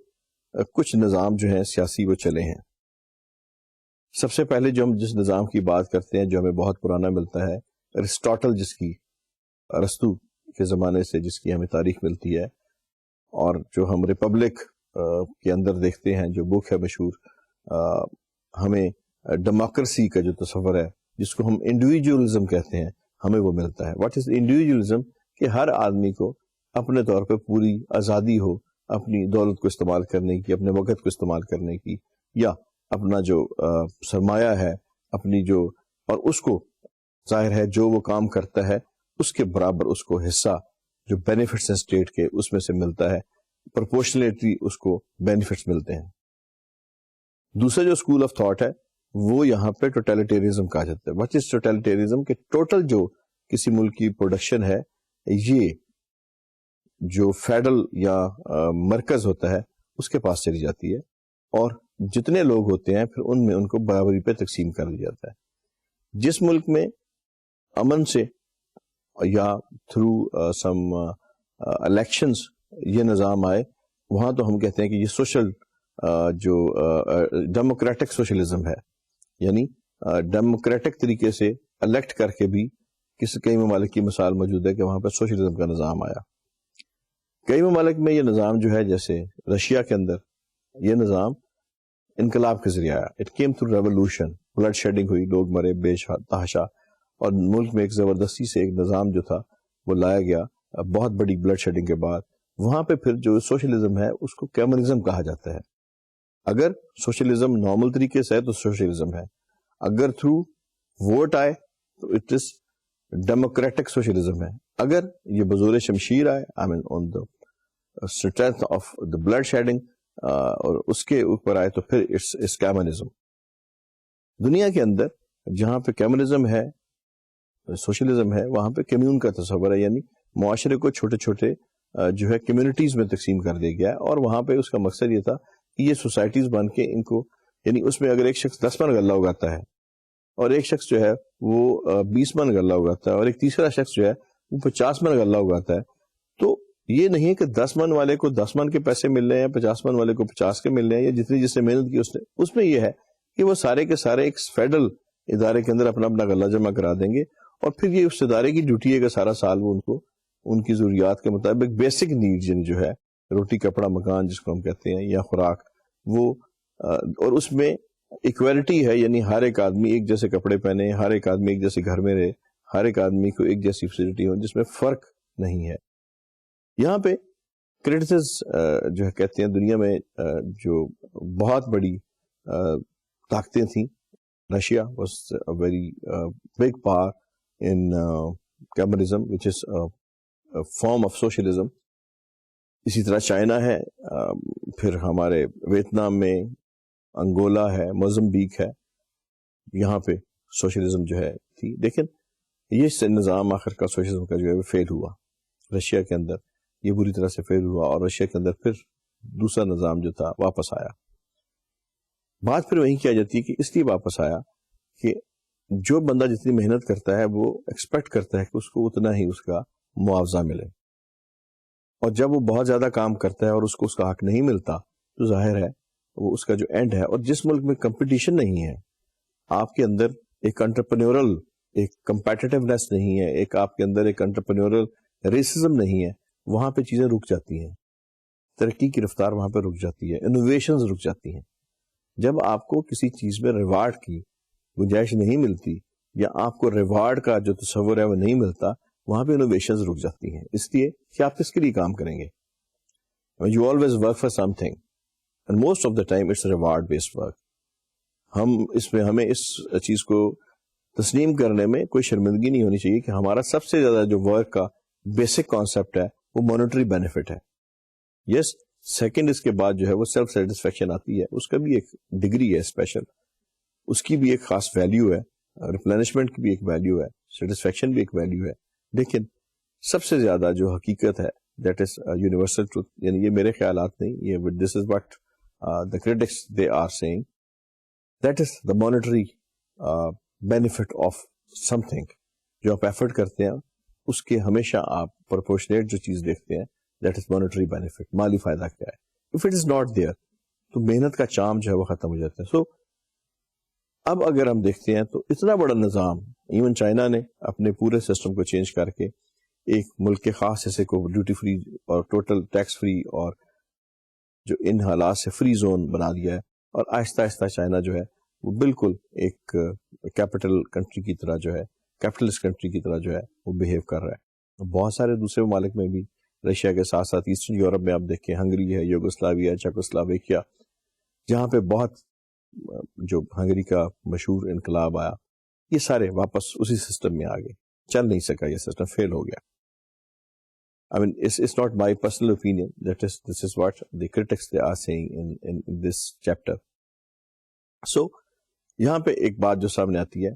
کچھ نظام جو ہیں سیاسی وہ چلے ہیں. سب سے پہلے جو ہم جس نظام کی بات کرتے ہیں جو ہمیں بہت پرانا ملتا ہے، ارسطاٹل، جس کی ارسطو کے زمانے سے جس کی ہمیں تاریخ ملتی ہے، اور جو ہم ریپبلک کے اندر دیکھتے ہیں جو بک ہے مشہور، ہمیں ڈیموکریسی کا جو تصور ہے جس کو ہم انڈیویجولزم کہتے ہیں ہمیں وہ ملتا ہے. What is individualism? کہ ہر آدمی کو اپنے طور پہ پوری آزادی ہو اپنی دولت کو استعمال کرنے کی، اپنے وقت کو استعمال کرنے کی، یا اپنا جو سرمایہ ہے اپنی جو، اور اس کو ظاہر ہے جو وہ کام کرتا ہے اس کے برابر اس کو حصہ جو بینیفٹس ہیں اسٹیٹ کے اس میں سے ملتا ہے، پرپورشنیٹلی اس کو بینیفٹس ملتے ہیں. دوسرا جو اسکول آف تھاٹ ہے وہ یہاں پہ ٹوٹیلیٹیرزم کہا جاتا ہے. What is totalitarianism? کہ ٹوٹل جو کسی ملک کی پروڈکشن ہے یہ جو فیڈرل یا مرکز ہوتا ہے اس کے پاس چلی جاتی ہے، اور جتنے لوگ ہوتے ہیں پھر ان میں ان کو برابری پہ تقسیم کر دیا جاتا ہے. جس ملک میں امن سے یا تھرو سم الیکشنز یہ نظام آئے وہاں تو ہم کہتے ہیں کہ یہ سوشل جو ڈیموکریٹک سوشلزم ہے، یعنی ڈیموکریٹک طریقے سے الیکٹ کر کے بھی کئی ممالک کی مثال موجود ہے کہ وہاں پہ سوشلزم کا نظام آیا. کئی ممالک میں یہ نظام جو ہے جیسے رشیا کے اندر یہ نظام انقلاب کے ذریعے آیا. It came through revolution, blood shedding ہوئی، لوگ مرے بے تحاشا، اور ملک میں ایک زبردستی سے ایک نظام جو تھا وہ لایا گیا بہت بڑی بلڈ شیڈنگ کے بعد. وہاں پہ پھر جو سوشلزم ہے اس کو کمیونزم کہا جاتا ہے. اگر سوشلزم نارمل طریقے سے ہے تو سوشلزم ہے، اگر تھرو ووٹ آئے تو اٹ از ڈیموکریٹک سوشلزم ہے، اگر یہ بزور شمشیر آئے I mean on the strength of the blood shedding اور اس کے اوپر آئے تو پھر اٹس کمیونزم. دنیا کے اندر جہاں پہ کمیونزم ہے، سوشلزم ہے، وہاں پہ کمیون کا تصور ہے، یعنی معاشرے کو چھوٹے چھوٹے جو ہے کمیونٹیز میں تقسیم کر دیا گیا ہے، اور وہاں پہ اس کا مقصد یہ تھا کہ یہ سوسائٹیز بن کے ان کو، یعنی اس میں اگر ایک شخص 10 من غلہ اگاتا ہے اور ایک شخص جو ہے وہ 20 من غلہ اگاتا ہے اور ایک تیسرا شخص جو ہے وہ 50 من غلہ اگاتا ہے، تو یہ نہیں ہے کہ 10 من والے کو 10 من کے پیسے مل رہے ہیں، 50 من والے کو 50 کے مل رہے ہیں، یا جتنی جس نے محنت کی اس میں یہ ہے کہ وہ سارے کے سارے ایک فیڈرل ادارے کے اندر اپنا اپنا غلہ جمع کرا دیں گے، اور پھر یہ اس ادارے کی ڈیوٹی ہے کہ سارا سال وہ ان کو ان کی ضروریات کے مطابق بیسک نیڈ جو ہے روٹی کپڑا مکان جس کو ہم کہتے ہیں یا خوراک وہ، اور اس میں ایکویلٹی ہے، یعنی ہر ایک آدمی ایک جیسے کپڑے پہنے، ہر ایک آدمی ایک جیسے گھر میں رہے، ہر ایک آدمی کو ایک جیسی فیسلٹی ہو جس میں فرق نہیں ہے. یہاں پہ کریٹسز جو ہے کہتے ہیں دنیا میں جو بہت بڑی طاقتیں تھیں، Russia was a very big power in communism which is form of socialism. اسی طرح چائنا ہے، پھر ہمارے ویتنام میں انگولا ہے، موزمبیق ہے، یہاں پہ سوشلزم جو ہے تھی. لیکن یہ نظام آخر کا سوشلزم کا جو ہے فیل ہوا. رشیا کے اندر یہ بری طرح سے فیل ہوا، اور رشیا کے اندر پھر دوسرا نظام جو تھا واپس آیا. بات پھر وہیں کیا جاتی ہے کہ اس لیے واپس آیا کہ جو بندہ جتنی محنت کرتا ہے وہ ایکسپیکٹ کرتا ہے کہ اس کو اتنا ہی اس کا معاوضہ ملے، اور جب وہ بہت زیادہ کام کرتا ہے اور اس کو اس کا حق نہیں ملتا تو ظاہر ہے وہ اس کا جو اینڈ ہے. اور جس ملک میں کمپٹیشن نہیں ہے، آپ کے اندر ایک انٹرپرینیورل ایک کمپیٹیٹیونیس نہیں ہے، ایک آپ کے اندر ایک انٹرپرینیورل ریسزم نہیں ہے، وہاں پہ چیزیں رک جاتی ہیں، ترقی کی رفتار وہاں پہ رک جاتی ہے، انوویشنز رک جاتی ہیں. جب آپ کو کسی چیز میں ریوارڈ کی گنجائش نہیں ملتی، یا آپ کو ریوارڈ کا جو تصور ہے وہ نہیں ملتا، وہاں پہ انوویشنز رک جاتی ہیں. اس لیے کہ آپ کس کے لیے کام کریں گے؟ You always work for something and most of the time it's reward based work. ہمیں اس چیز کو تسلیم کرنے میں کوئی شرمندگی نہیں ہونی چاہیے کہ ہمارا سب سے زیادہ جو ورک کا بیسک کانسیپٹ ہے وہ مانیٹری بینیفٹ ہے. یس، سیکنڈ اس کے بعد جو ہے وہ سیلف سیٹسفیکشن آتی ہے، اس کا بھی ایک ڈگری ہے اسپیشل، اس کی بھی ایک خاص ویلیو ہے، ریپلینشمنٹ کی بھی ایک ویلیو ہے، سیٹسفیکشن بھی ایک ویلیو ہے. لیکن سب سے زیادہ جو حقیقت ہے دیٹ از یونیورسل ٹروتھ, یعنی یہ میرے خیالات نہیں, یہ this is what the critics they are saying, that is the monetary benefit of something. جو آپ ایفرٹ کرتے ہیں اس کے ہمیشہ آپ پرپورشنیٹ جو چیز دیکھتے ہیں, that is monetary benefit, مالی فائدہ کیا ہے. if it is not there تو محنت کا چام جو ہے وہ ختم ہو جاتا ہے. سو اب اگر ہم دیکھتے ہیں تو اتنا بڑا نظام, ایون چائنا نے اپنے پورے سسٹم کو چینج کر کے ایک ملک کے خاص حصے کو ڈیوٹی فری اور ٹوٹل ٹیکس فری اور جو ان حالات سے فری زون بنا دیا ہے, اور آہستہ آہستہ چائنا جو ہے وہ بالکل ایک کیپٹل کنٹری کی طرح جو ہے, کیپٹلسٹ کنٹری کی طرح جو ہے وہ بہیو کر رہا ہے. بہت سارے دوسرے ممالک میں بھی, رشیا کے ساتھ ساتھ ایسٹرن یورپ میں آپ دیکھیں, ہنگری ہے, یوگوسلاویا, چیکوسلاویکیا, جہاں پہ بہت جو ہنگری کا مشہور انقلاب آیا, یہ سارے واپس اسی سسٹم میں آ گئے. چل نہیں سکا, یہ سسٹم فیل ہو گیا. I mean, it's not my personal opinion. This is what the critics they are saying in this chapter. So, یہاں پہ ایک بات جو سامنے آتی ہے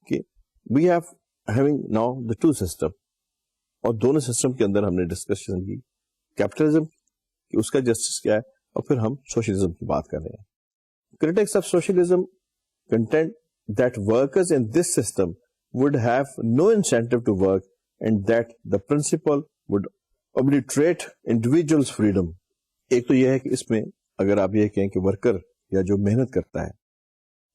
کہ we have having now the two system, اور دونوں سسٹم کے اندر ہم نے ڈسکشن کی کیپٹلزم کہ اس کا جسٹس کیا ہے, اور پھر ہم سوشلزم کی بات کر رہے ہیں. Critics of socialism contend that workers in this system would have no incentive to work, and that the principle would obliterate individuals' freedom. ایک تو یہ ہے کہ اس میں اگر آپ یہ کہیں کہ ورکر یا جو محنت کرتا ہے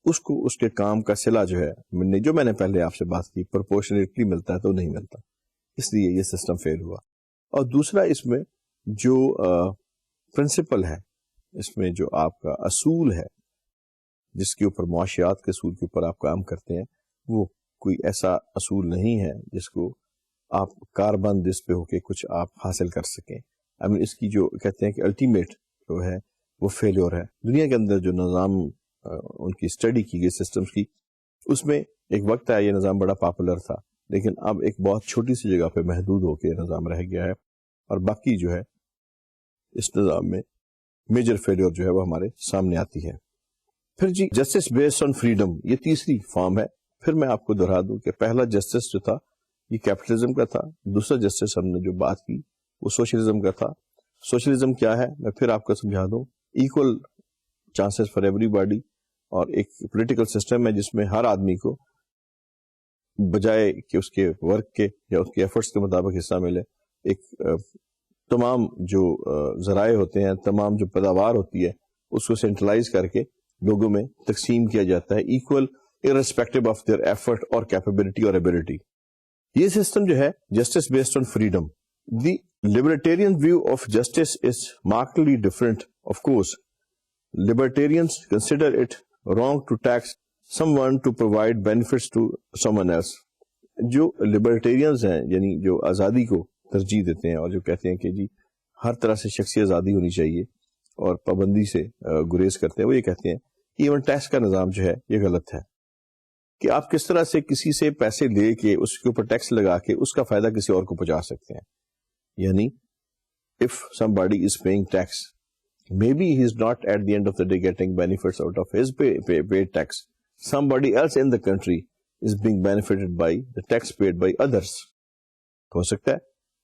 اس کو اس کے کام کا صلہ جو ہے, جو میں نے پہلے آپ سے بات کی, پرپورشنیٹلی ملتا ہے تو نہیں ملتا, اس لیے یہ سسٹم فیل ہوا. اور دوسرا اس میں جو پرنسپل ہے, اس میں جو آپ کا اصول ہے جس کے اوپر معاشیات کے اصول کے اوپر آپ کام کرتے ہیں, وہ کوئی ایسا اصول نہیں ہے جس کو آپ کاربند اس پہ ہو کے کچھ آپ حاصل کر سکیں. اس کی جو کہتے ہیں کہ الٹیمیٹ جو ہے وہ فیلیور ہے. دنیا کے اندر جو نظام ان کی اسٹڈی کی گئی سسٹمز کی, اس میں ایک وقت آیا یہ نظام بڑا پاپولر تھا, لیکن اب ایک بہت چھوٹی سی جگہ پہ محدود ہو کے نظام رہ گیا ہے, اور باقی جو ہے اس نظام میں میجر فیلیور جو ہے وہ ہمارے سامنے آتی ہے. پھر جی جسٹس بیسڈ آن فریڈم, یہ تیسری فارم ہے. پھر میں آپ کو دہرا دوں کہ پہلا جسٹس جو تھا یہ کیپٹلزم کا تھا, دوسرا جسٹس ہم نے جو بات کی وہ سوشلزم کا تھا. سوشلزم کیا ہے میں پھر آپ کو سمجھا دوں, equal chances for every body, اور ایک پولیٹیکل سسٹم ہے جس میں ہر آدمی کو بجائے کہ اس کے ورک کے یا اس کے ایفرٹس کے مطابق حصہ ملے, ایک تمام جو ذرائع ہوتے ہیں, تمام جو پیداوار ہوتی ہے اس کو سینٹرلائز کر کے لوگوں میں تقسیم کیا جاتا ہے, equal irrespective of their effort اور capability اور ability. یہ سسٹم جو ہے justice based on freedom. The libertarian view of justice is markedly different. Of course libertarians consider it wrong to tax someone to provide benefits to someone else. جو libertarians ہیں یعنی جو آزادی کو ترجیح دیتے ہیں اور جو کہتے ہیں کہ جی ہر طرح سے شخصی آزادی ہونی چاہیے اور پابندی سے گریز کرتے ہیں, وہ یہ کہتے ہیں کہ ایون ٹیکس کا نظام جو ہے یہ غلط ہے, کہ آپ کس طرح سے کسی سے پیسے لے کے اس کے اوپر ٹیکس لگا کے اس کا فائدہ کسی اور کو پہنچا سکتے ہیں. یعنی if somebody is paying tax, maybe he is not at the end of the day getting benefits out of his paid tax. Somebody else in the country is being benefited by the tax paid by others. ہو سکتا ہے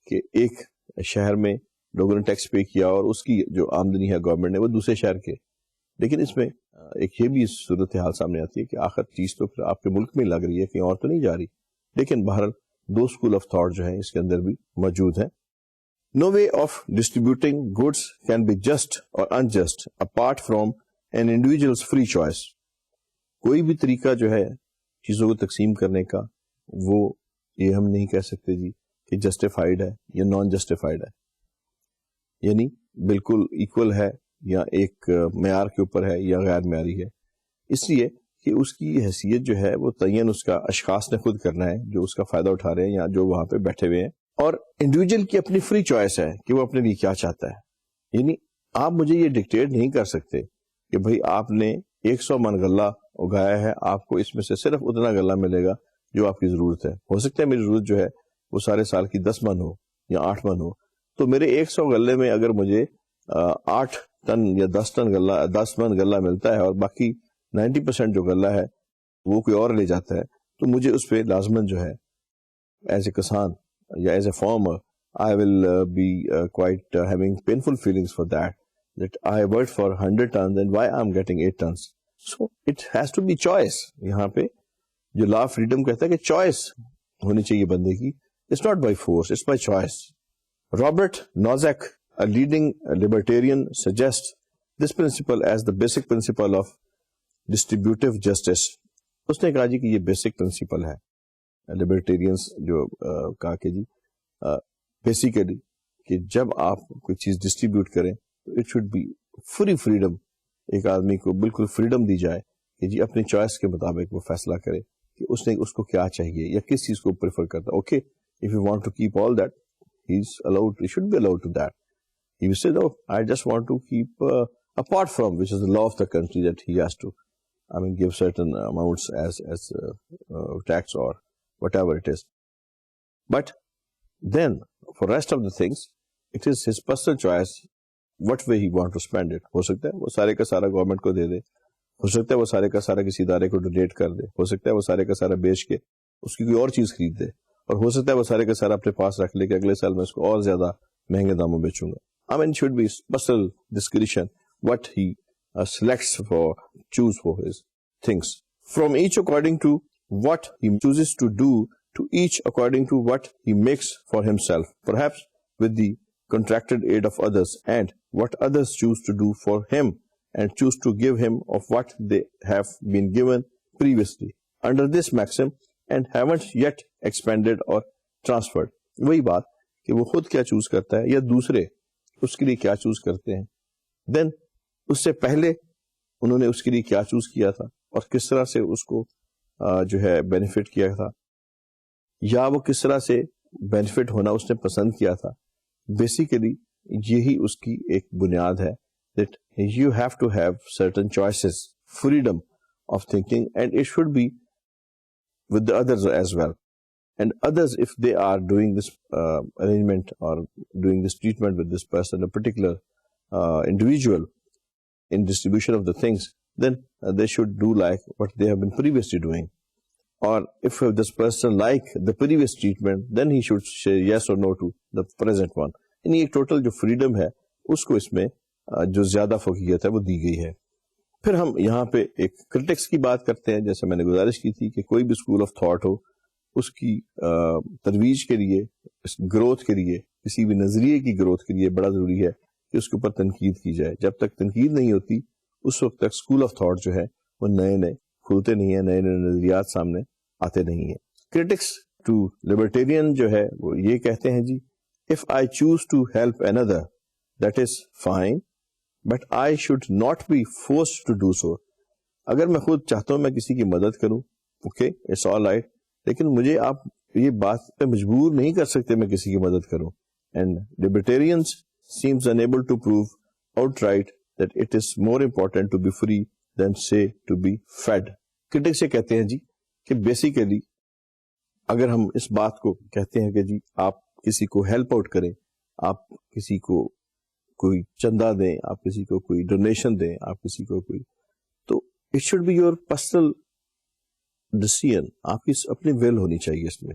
کہ ایک شہر میں لوگوں نے tax pay کیا اور اس کی جو آمدنی ہے گورنمنٹ نے وہ دوسرے شہر کے, لیکن اس میں ایک یہ بھی صورتحال سامنے آتی ہے کہ آخر چیز تو پھر آپ کے ملک میں لگ رہی ہے, کہیں اور تو نہیں جا رہی. لیکن بہرحال دو اسکول آف تھاٹ جو ہیں اس کے اندر بھی موجود ہیں. No way of distributing goods can be just اور unjust apart from an individual's free choice. کوئی بھی طریقہ جو ہے چیزوں کو تقسیم کرنے کا وہ یہ ہم نہیں کہہ سکتے جی کہ جسٹیفائڈ ہے یا نان جسٹیفائڈ ہے, یعنی بالکل ایکول ہے یا ایک معیار کے اوپر ہے یا غیر معیاری ہے. اس لیے کہ اس کی حیثیت جو ہے وہ تعین اس کا اشخاص نے خود کرنا ہے جو اس کا فائدہ اٹھا رہے ہیں یا جو وہاں پہ بیٹھے ہوئے ہیں, اور انڈیویجل کی اپنی فری چوائس ہے کہ وہ اپنے لیے کیا چاہتا ہے. یعنی آپ مجھے یہ ڈکٹیٹ نہیں کر سکتے کہ بھائی آپ نے 100 من غلہ اگایا ہے, آپ کو اس میں سے صرف اتنا غلہ ملے گا جو آپ کی ضرورت ہے. ہو سکتا ہے میری ضرورت جو ہے وہ سارے سال کی 10 من ہو یا 8 من ہو, تو میرے 100 غلے میں اگر مجھے 8 ٹن یا 10 من غلہ ملتا ہے اور باقی 90% جو غلہ ہے وہ کوئی اور لے جاتا ہے, تو مجھے اس پہ لازمن جو ہے ایز اے کسان yeah, as a farmer, I will be quite having painful feelings for that I worked for 100 tons and why I'm getting 8 tons. So it has to be choice. یہاں پہ جو لا فریڈم کہتا ہے کہ choice ہونی چاہیے بندے کی. It's not by force, it's by choice. Robert Nozick, a leading libertarian, suggests this principle as the basic principle of distributive justice. اس نے کہا جی کہ یہ بیسک پرنسپل ہے لبرٹیرینس جو کہا کہ جی بیسیکلی کہ جب آپ کوئی چیز ڈسٹریبیوٹ کریں تو it should be free freedom. ایک آدمی کو بالکل فریڈم دی جائے کہ جی اپنی چوائس کے مطابق وہ فیصلہ کرے کہ اس نے اس کو کیا چاہیے یا کس چیز کو پریفر کرتا ہے. Okay, if you want to keep all that, he is allowed, he should be allowed to that. He will say, no, I just want to keep apart from, which is the law of the country, that he has to, give certain amounts as tax or whatever it is. But then, for rest of the things, it is his personal choice what way he want to spend it. ہو سکتا ہے وہ سارے کا سارا government کو دے دے, ہو سکتا ہے وہ سارے کا سارا کسی ادارے کو ڈونیٹ کر دے, ہو سکتا ہے وہ سارے کا سارا بیچ کے اس کی کوئی اور چیز خرید دے, اور ہو سکتا ہے وہ سارے کا سارا اپنے پاس رکھ لے کہ اگلے سال میں اس کو اور زیادہ مہنگے داموں بیچوں گا. It should be personal discretion what he selects for, choose for his things. From each according to what he chooses to do, to each according to what he makes for himself, perhaps with the contracted aid of others, and what others choose to do for him and choose to give him of what they have been given previously, under this maxim, and haven't yet expanded or transferred. وہی بات کہ وہ خود کیا choose کرتا ہے یا دوسرے اس کے لیے کیا چوز کرتے ہیں, دین اس سے پہلے انہوں نے اس کے لیے کیا چوز کیا تھا اور کس طرح سے اس کو جو ہے بینیفٹ کیا تھا, یا وہ کس طرح سے بینیفٹ ہونا اس نے پسند کیا تھا. بیسیکلی یہی اس کی ایک بنیاد ہے that you have to have certain choices, freedom of thinking, and it should be with the others as well. And others, if they are doing this arrangement or doing this treatment with this person, a particular individual in distribution of the things, then they should do like what they have been previously doing. Or if this person like the previous treatment, then he should say yes or no to the present one. یعنی ایک total جو freedom ہے اس کو اس میں جو زیادہ فوقیت ہے وہ دی گئی ہے. پھر ہم یہاں پہ ایک کرٹکس کی بات کرتے ہیں. جیسے میں نے گزارش کی تھی کہ کوئی بھی اسکول آف تھاٹ ہو, اس کی ترویج کے لیے, گروتھ کے لیے, کسی بھی نظریے کی گروتھ کے لیے بڑا ضروری ہے کہ اس کے اوپر تنقید کی جائے. جب تک تنقید نہیں ہوتی اس وقت تک اسکول آف تھاٹ جو ہے وہ نئے نئے کھلتے نہیں ہیں, نئے نئے نظریات سامنے آتے نہیں ہیں. کرٹکس ٹو لبرٹیرین جو ہے وہ یہ کہتے ہیں جی, if I choose to help another, that is fine, but I should not be forced to do so. اگر میں خود چاہتا ہوں میں کسی کی مدد کروں, okay, it's all right, لیکن مجھے آپ یہ بات پہ مجبور نہیں کر سکتے میں کسی کی مدد کروں. And libertarians seems unable to prove outright that it is more important to be free than say to be fed. Critics یہ کہتے ہیں جی کہ بیسیکلی اگر ہم اس بات کو کہتے ہیں کہ جی آپ کسی کو ہیلپ آؤٹ کریں, آپ کسی کو کوئی چندہ دیں, آپ کسی کو کوئی ڈونیشن دیں, آپ کسی کو کوئی, تو it should be your personal decision. آپ کی اپنی ویل ہونی چاہیے اس میں.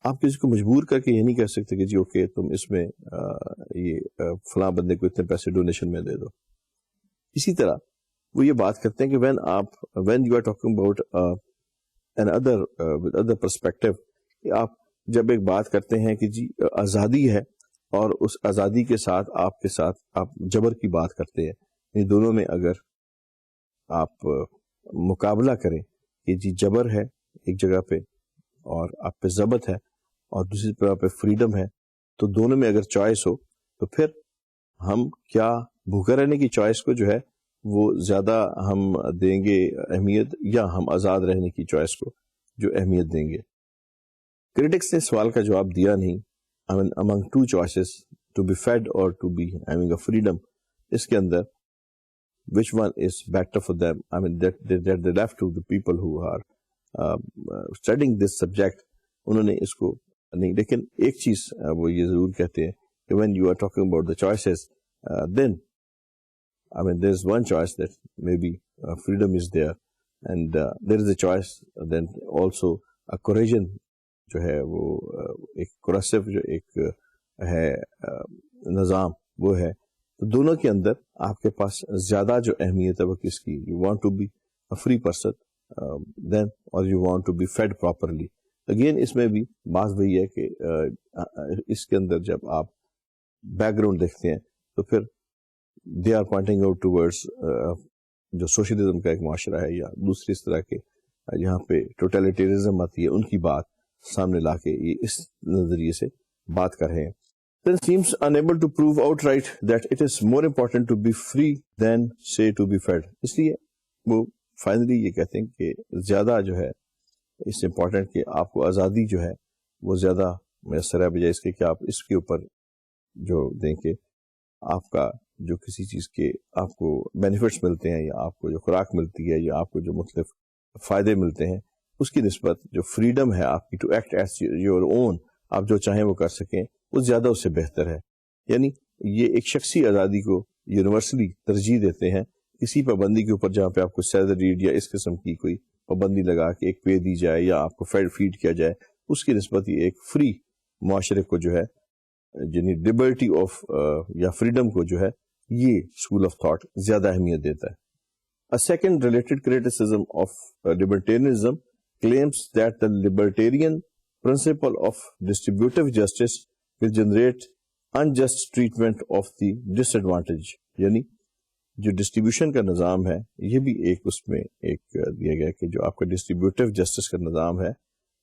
آپ کسی کو مجبور کر کے یہ نہیں کہہ سکتے کہ جی اوکے تم اس میں یہ فلاں بندے کو اتنے پیسے ڈونیشن میں دے دو. اسی طرح وہ یہ بات کرتے ہیں کہ when you are talking about another perspective, آپ جب ایک بات کرتے ہیں کہ جی آزادی ہے اور اس آزادی کے ساتھ آپ جبر کی بات کرتے ہیں, ان دونوں میں اگر آپ مقابلہ کریں کہ جی جبر ہے ایک جگہ پہ اور آپ پہ ضبط ہے اور دوسری طرح پہ فریڈم ہے, تو دونوں میں اگر چوائس ہو تو پھر ہم کیا بھوکا رہنے کی چوائس کو جو ہے وہ زیادہ ہم دیں گے اہمیت, یا ہم آزاد رہنے کی چوائس کو جو اہمیت دیں گے. کرٹکس نے سوال کا جواب دیا نہیں. among two choices, to be fed or to be having a freedom, اس کے اندر which one is better for them? That they left to the people who are studying this subject. انہوں نے اس کو نہیں, لیکن ایک چیز وہ یہ ضرور کہتے ہیں کہ when you are talking about the choices, then there's one choice that maybe freedom is there, and there is a choice then also a coercion جو ہے وہ ایک کرسو جو ایک ہے نظام وہ ہے. تو دونوں کے اندر آپ کے پاس زیادہ جو اہمیت ہے وہ کس کی؟ You want to be a free person then اور you want to be fed properly. Again اس میں بھی بات وہی ہے کہ اس کے اندر جب آپ بیک گراؤنڈ دیکھتے ہیں تو پھر they are pointing out towards جو سوشلزم کا ایک معاشرہ ہے یا دوسری اس طرح کے یہاں پہ ٹوٹلیٹیرزم آتی ہے ان کی بات سامنے لا کے یہ اس نظریے سے بات کر رہے ہیں. Then seems unable to prove outright that it is more important to be free than say to be fed. اس لیے وہ فائنلی یہ کہتے ہیں کہ زیادہ جو ہے اس امپورٹنٹ کہ آپ کو آزادی جو ہے وہ زیادہ میسر ہے بجائے اس کے کہ آپ اس کے اوپر جو دیں کہ آپ کا جو کسی چیز کے آپ کو بینیفٹس ملتے ہیں یا آپ کو جو خوراک ملتی ہے یا آپ کو جو مختلف فائدے ملتے ہیں اس کی نسبت جو فریڈم ہے آپ کی to act as your own, آپ جو چاہیں وہ کر سکیں، وہ زیادہ اس سے بہتر ہے. یعنی یہ ایک شخصی آزادی کو یونیورسلی ترجیح دیتے ہیں کسی پابندی کے اوپر جہاں پہ آپ کو سیلری یا اس قسم کی کوئی پابندی لگا کے ایک پے دی جائے یا آپ کو فیڈ کیا جائے، اس کی نسبت یہ ایک فری معاشرے کو جو ہے یعنی لبرٹی آف یا فریڈم کو جو ہے یہ اسکول آف تھاٹ زیادہ اہمیت دیتا ہے. A second related criticism of libertarianism claims that the libertarian principle of distributive justice will generate unjust treatment of the disadvantaged. یعنی جو ڈسٹریبیوشن کا نظام ہے یہ بھی ایک اس میں ایک دیا گیا کہ جو آپ کا ڈسٹریبیوٹیو جسٹس کا نظام ہے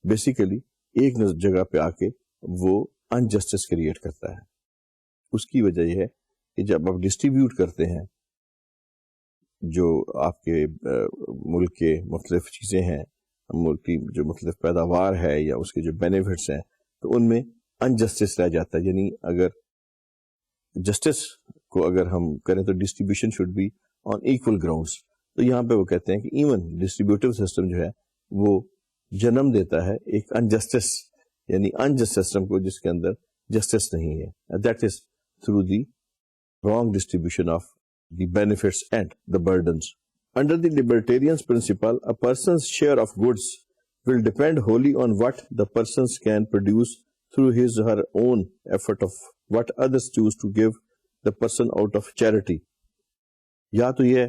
بیسیکلی ایک جگہ پہ آ کے وہ انجسٹس کریٹ کرتا ہے. اس کی وجہ یہ ہے کہ جب آپ ڈسٹریبیوٹ کرتے ہیں جو آپ کے ملک کے مختلف چیزیں ہیں، ملک کی جو مختلف پیداوار ہے یا اس کے جو بینیفٹس ہیں، تو ان میں انجسٹس رہ جاتا ہے. یعنی اگر جسٹس کو اگر ہم کریں تو distribution should be on equal grounds. تو یہاں پہ وہ کہتے ہیں کہ ایون ڈسٹریبیوٹیو سسٹم جو ہے وہ جنم دیتا ہے ایک انجسٹس، یعنی انجسٹ سسٹم کو جس کے اندر جسٹس نہیں ہے. That is through the wrong distribution of the benefits and the burdens. Under the libertarian's principle, a person's share of goods will depend wholly on what the persons can produce through his or her own effort of what others choose to give the person out of charity. یا تو یہ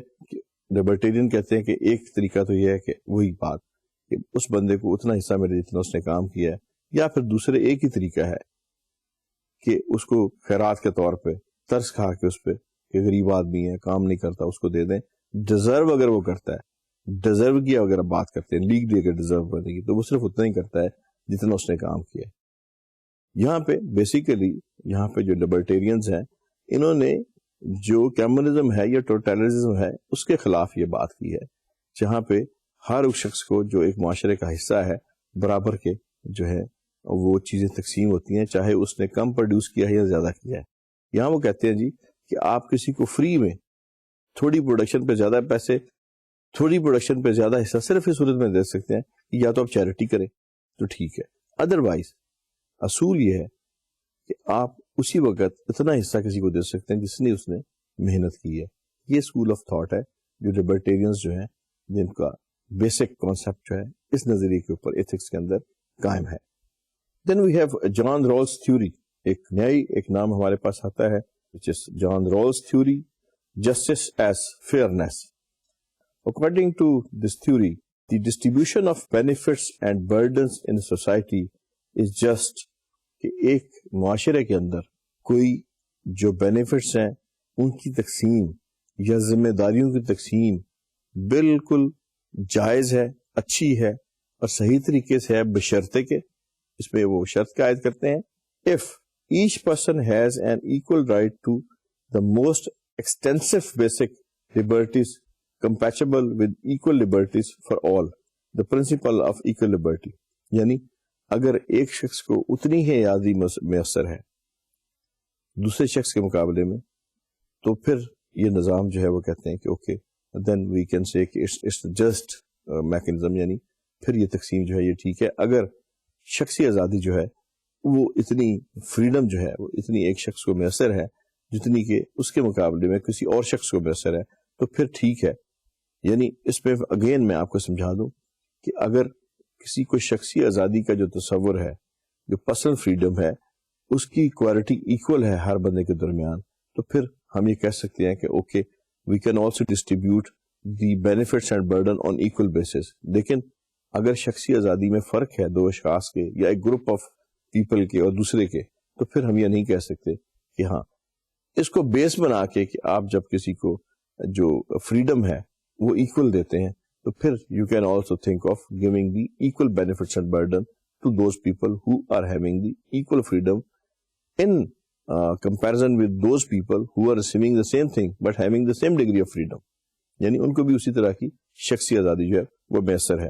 لبرٹیرین کہتے ہیں کہ ایک طریقہ تو یہ ہے کہ وہی بات کہ اس بندے کو اتنا حصہ ملے جتنا اس نے کام کیا ہے، یا پھر دوسرے ایک ہی طریقہ ہے کہ اس کو خیرات کے طور پہ ترس کھا کے اس پہ کہ غریب آدمی ہے کام نہیں کرتا اس کو دے دیں. ڈیزرو اگر وہ کرتا ہے، ڈیزرو کی اگر آپ بات کرتے ہیں لیگ دے کر ڈیزرو کرنے کی، تو وہ صرف اتنا ہی کرتا ہے جتنا اس نے کام کیا. یہاں پہ بیسیکلی یہاں پہ جو لبرٹیرینز ہیں انہوں نے جو کمیونزم ہے یا ٹوٹلیٹرزم ہے اس کے خلاف یہ بات کی ہے، جہاں پہ ہر اس شخص کو جو ایک معاشرے کا حصہ ہے برابر کے جو ہے وہ چیزیں تقسیم ہوتی ہیں، چاہے اس نے کم پروڈیوس کیا ہے یا زیادہ کیا ہے. یہاں وہ کہتے ہیں جی کہ آپ کسی کو فری میں تھوڑی پروڈکشن پہ زیادہ پیسے، تھوڑی پروڈکشن پہ زیادہ حصہ صرف اس صورت میں دے سکتے ہیں کہ یا تو آپ چیریٹی کریں تو ٹھیک ہے، ادروائز اصول یہ ہے کہ آپ اسی وقت اتنا حصہ کسی کو دے سکتے ہیں جس نے اس نے محنت کی ہے. یہ اسکول آف تھاٹ ہے جو لبرٹیرینز جو ہیں جن کا بیسک کانسیپٹ جو ہے اس نظریے کے اوپر ایتھکس کے اندر قائم ہے. Then we have John Rawls theory. ایک نئی ایک نام ہمارے پاس آتا ہے which is John Rawls theory, justice as fairness. According to this theory, the distribution of benefits and burdens in society is just کہ ایک معاشرے کے اندر کوئی جو بینیفٹس ہیں ان کی تقسیم یا ذمہ داریوں کی تقسیم بالکل جائز ہے، اچھی ہے اور صحیح طریقے سے ہے، بشرطے کہ اس میں وہ شرط عائد کرتے ہیں if each person has an equal right to the most extensive basic liberties compatible with equal liberties for all, the principle of equal liberty. یعنی اگر ایک شخص کو اتنی ہی آزادی میسر ہے دوسرے شخص کے مقابلے میں، تو پھر یہ نظام جو ہے وہ کہتے ہیں کہ okay then we can say کہ اٹس جسٹ میکنزم، یعنی پھر یہ تقسیم جو ہے یہ ٹھیک ہے. اگر شخصی آزادی جو ہے وہ اتنی فریڈم جو ہے وہ اتنی ایک شخص کو میسر ہے جتنی کہ اس کے مقابلے میں کسی اور شخص کو میسر ہے، تو پھر ٹھیک ہے. یعنی اس پہ اگین میں آپ کو سمجھا دوں کہ اگر کسی کو شخصی آزادی کا جو تصور ہے, جو پرسنل فریڈم ہے, اس کی کوالٹی ایکول ہے ہر بندے کے درمیان, تو پھر ہم یہ کہہ سکتے ہیں کہ okay we can also distribute the benefits and burden on equal basis. لیکن اگر شخصی آزادی میں فرق ہے دو اشخاص کے یا ایک گروپ آف پیپل کے اور دوسرے کے, تو پھر ہم یہ نہیں کہہ سکتے کہ ہاں اس کو بیس بنا کے کہ آپ جب کسی کو جو فریڈم ہے وہ ایکول دیتے ہیں, تو پھر you can also think of giving the equal benefits and burden to those people who are having the equal freedom in comparison with those people who are receiving the same thing but having the same degree of freedom. یعنی ان کو بھی اسی طرح کی شخصی آزادی جو ہے وہ میسر ہے.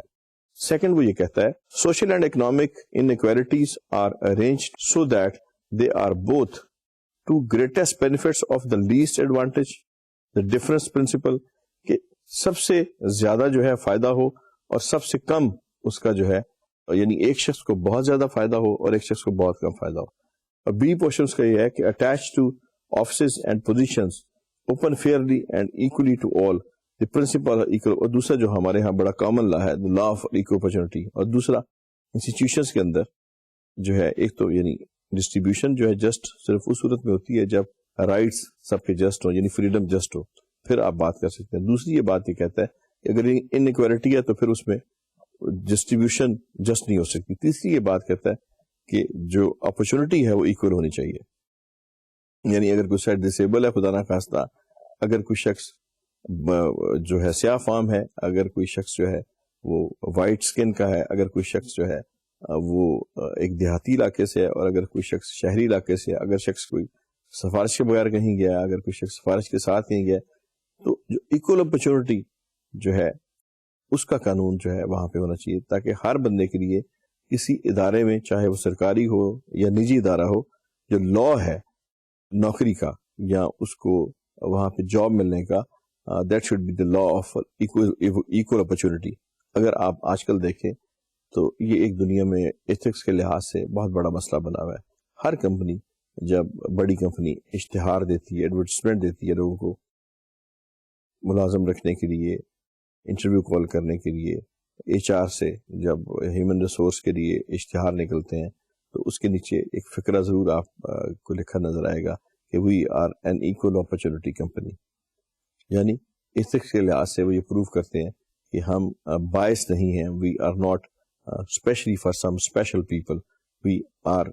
سیکنڈ وہ یہ کہتا ہے social and economic inequalities are arranged so that they are both to greatest benefits of the least advantage. The difference principle کہ سب سے زیادہ جو ہے فائدہ ہو اور سب سے کم اس کا جو ہے, یعنی ایک شخص کو بہت زیادہ فائدہ ہو اور ایک شخص کو بہت کم فائدہ ہو. اور بی پورشن کا یہ ہے کہ attach to offices and positions open fairly and equally to all the principal equal. اور دوسرا جو ہمارے ہاں بڑا کامن لا ہے لا آف ایکول اپرچونٹی. اور دوسرا انسٹیٹیوشنس کے اندر جو ہے ایک تو یعنی ڈسٹریبیوشن جو ہے جسٹ صرف اس صورت میں ہوتی ہے جب رائٹس سب کے جسٹ ہو, یعنی فریڈم جسٹ ہو, پھر آپ بات کر سکتے ہیں. دوسری یہ بات یہ کہتا ہے کہ اگر انیکوالٹی ہے تو پھر اس میں ڈسٹریبیوشن جسٹ نہیں ہو سکتی. تیسری یہ بات کہتا ہے کہ جو اپرچونٹی ہے وہ ایکول ہونی چاہیے. یعنی اگر کوئی سائڈ ڈسیبل ہے خدا نہ خواستہ, اگر کوئی شخص جو ہے سیاہ فام ہے, اگر کوئی شخص جو ہے وہ وائٹ سکن کا ہے, اگر کوئی شخص جو ہے وہ ایک دیہاتی علاقے سے ہے, اور اگر کوئی شخص شہری علاقے سے ہے, اگر شخص کوئی سفارش کے بغیر کہیں گیا, اگر کوئی شخص سفارش کے ساتھ کہیں گیا, تو جو ایکول اپرچونٹی جو ہے اس کا قانون جو ہے وہاں پہ ہونا چاہیے, تاکہ ہر بندے کے لیے کسی ادارے میں, چاہے وہ سرکاری ہو یا نجی ادارہ ہو, جو لا ہے نوکری کا یا اس کو وہاں پہ جاب ملنے کا, that should be the law of equal opportunity. اگر آپ آج کل دیکھیں تو یہ ایک دنیا میں ایتھکس کے لحاظ سے بہت بڑا مسئلہ بنا ہوا ہے. ہر کمپنی جب بڑی کمپنی اشتہار دیتی ہے, ایڈورٹیزمنٹ دیتی ہے لوگوں کو ملازم رکھنے کے لیے, انٹرویو کال کرنے کے لیے, ایچ آر سے جب ہیومن ریسورس کے لیے اشتہار نکلتے ہیں, تو اس کے نیچے ایک فقرہ ضرور آپ کو لکھا نظر آئے گا کہ we are an equal opportunity company. یعنی ایتھکس کے لحاظ سے وہ یہ پروف کرتے ہیں کہ ہم باعث نہیں ہیں, we are not especially for some special people, we are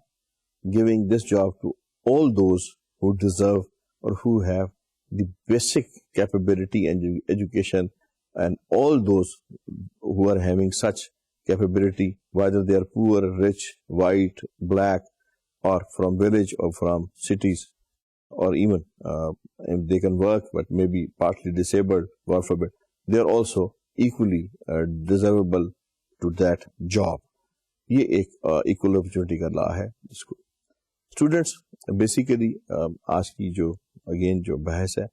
giving this job to all those who deserve اور who have the basic capability and education, and all those who are having such capability, whether they are poor, rich, white, black, or from village or from cities, or even if they can work but maybe partly disabled, God forbid, they are also equally deservable to that job. یہ ایک equal opportunity کا لا ہے جس کو students basically آج کی جو again جو بحث ہے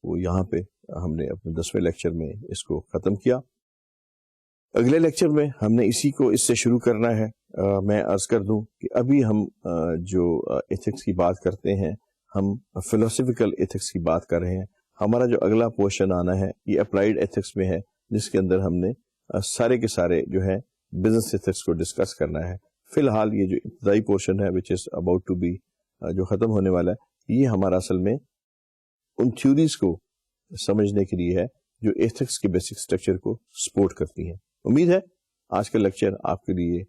وہ یہاں پہ ہم نے اپنے 10ویں لیکچر میں اس کو ختم کیا. اگلے لیکچر میں ہم نے اسی کو اس سے شروع کرنا ہے. میں عرض کر دوں کہ ابھی ہم جو ایتھکس کی بات کرتے ہیں, ہم فلاسفیکل ایتھکس کی بات کر رہے ہیں. ہمارا جو اگلا پورشن آنا ہے یہ اپلائیڈ ایتھکس میں ہے, جس کے اندر ہم نے سارے کے سارے جو ہے بزنس ایتھکس کو ڈسکس کرنا ہے. فی الحال یہ جو ابتدائی پورشن ہے وچ از اباؤٹ ٹو بی جو ختم ہونے والا ہے, یہ ہمارا اصل میں ان تھیوریز کو سمجھنے کے لیے ہے جو ایتھکس کے بیسک اسٹرکچر کو سپورٹ کرتی ہیں. امید ہے آج کا لیکچر آپ کے لیے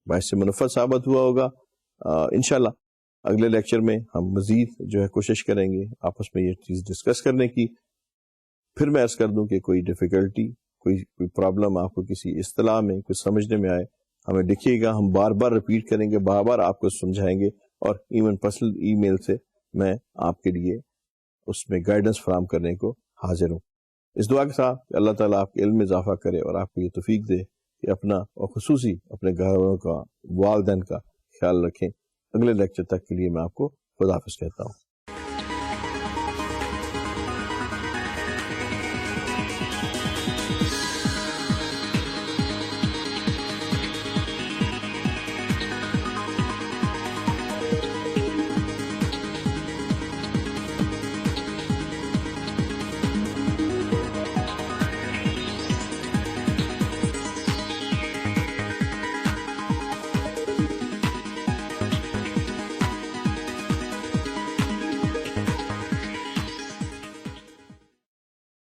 باعث منفع ثابت ہوا ہوگا. انشاءاللہ اگلے لیکچر میں ہم مزید جو ہے کوشش کریں گے آپس میں یہ چیز ڈسکس کرنے کی. پھر میں عرض کر دوں کہ کوئی ڈیفیکلٹی, کوئی پرابلم آپ کو کسی اصطلاح میں کچھ سمجھنے میں آئے, ہمیں لکھیے گا, ہم بار بار ریپیٹ کریں گے, بار بار آپ کو سمجھائیں گے, اور ایون پرسنل ای میل سے میں آپ کے لیے اس میں گائیڈنس فراہم کرنے کو حاضر ہوں. اس دعا کے ساتھ کہ اللہ تعالیٰ آپ کے علم میں اضافہ کرے اور آپ کو یہ توفیق دے کہ اپنا اور خصوصی اپنے گھر والوں کا, والدین کا خیال رکھیں. اگلے لیکچر تک کے لیے میں آپ کو خدا حافظ کہتا ہوں.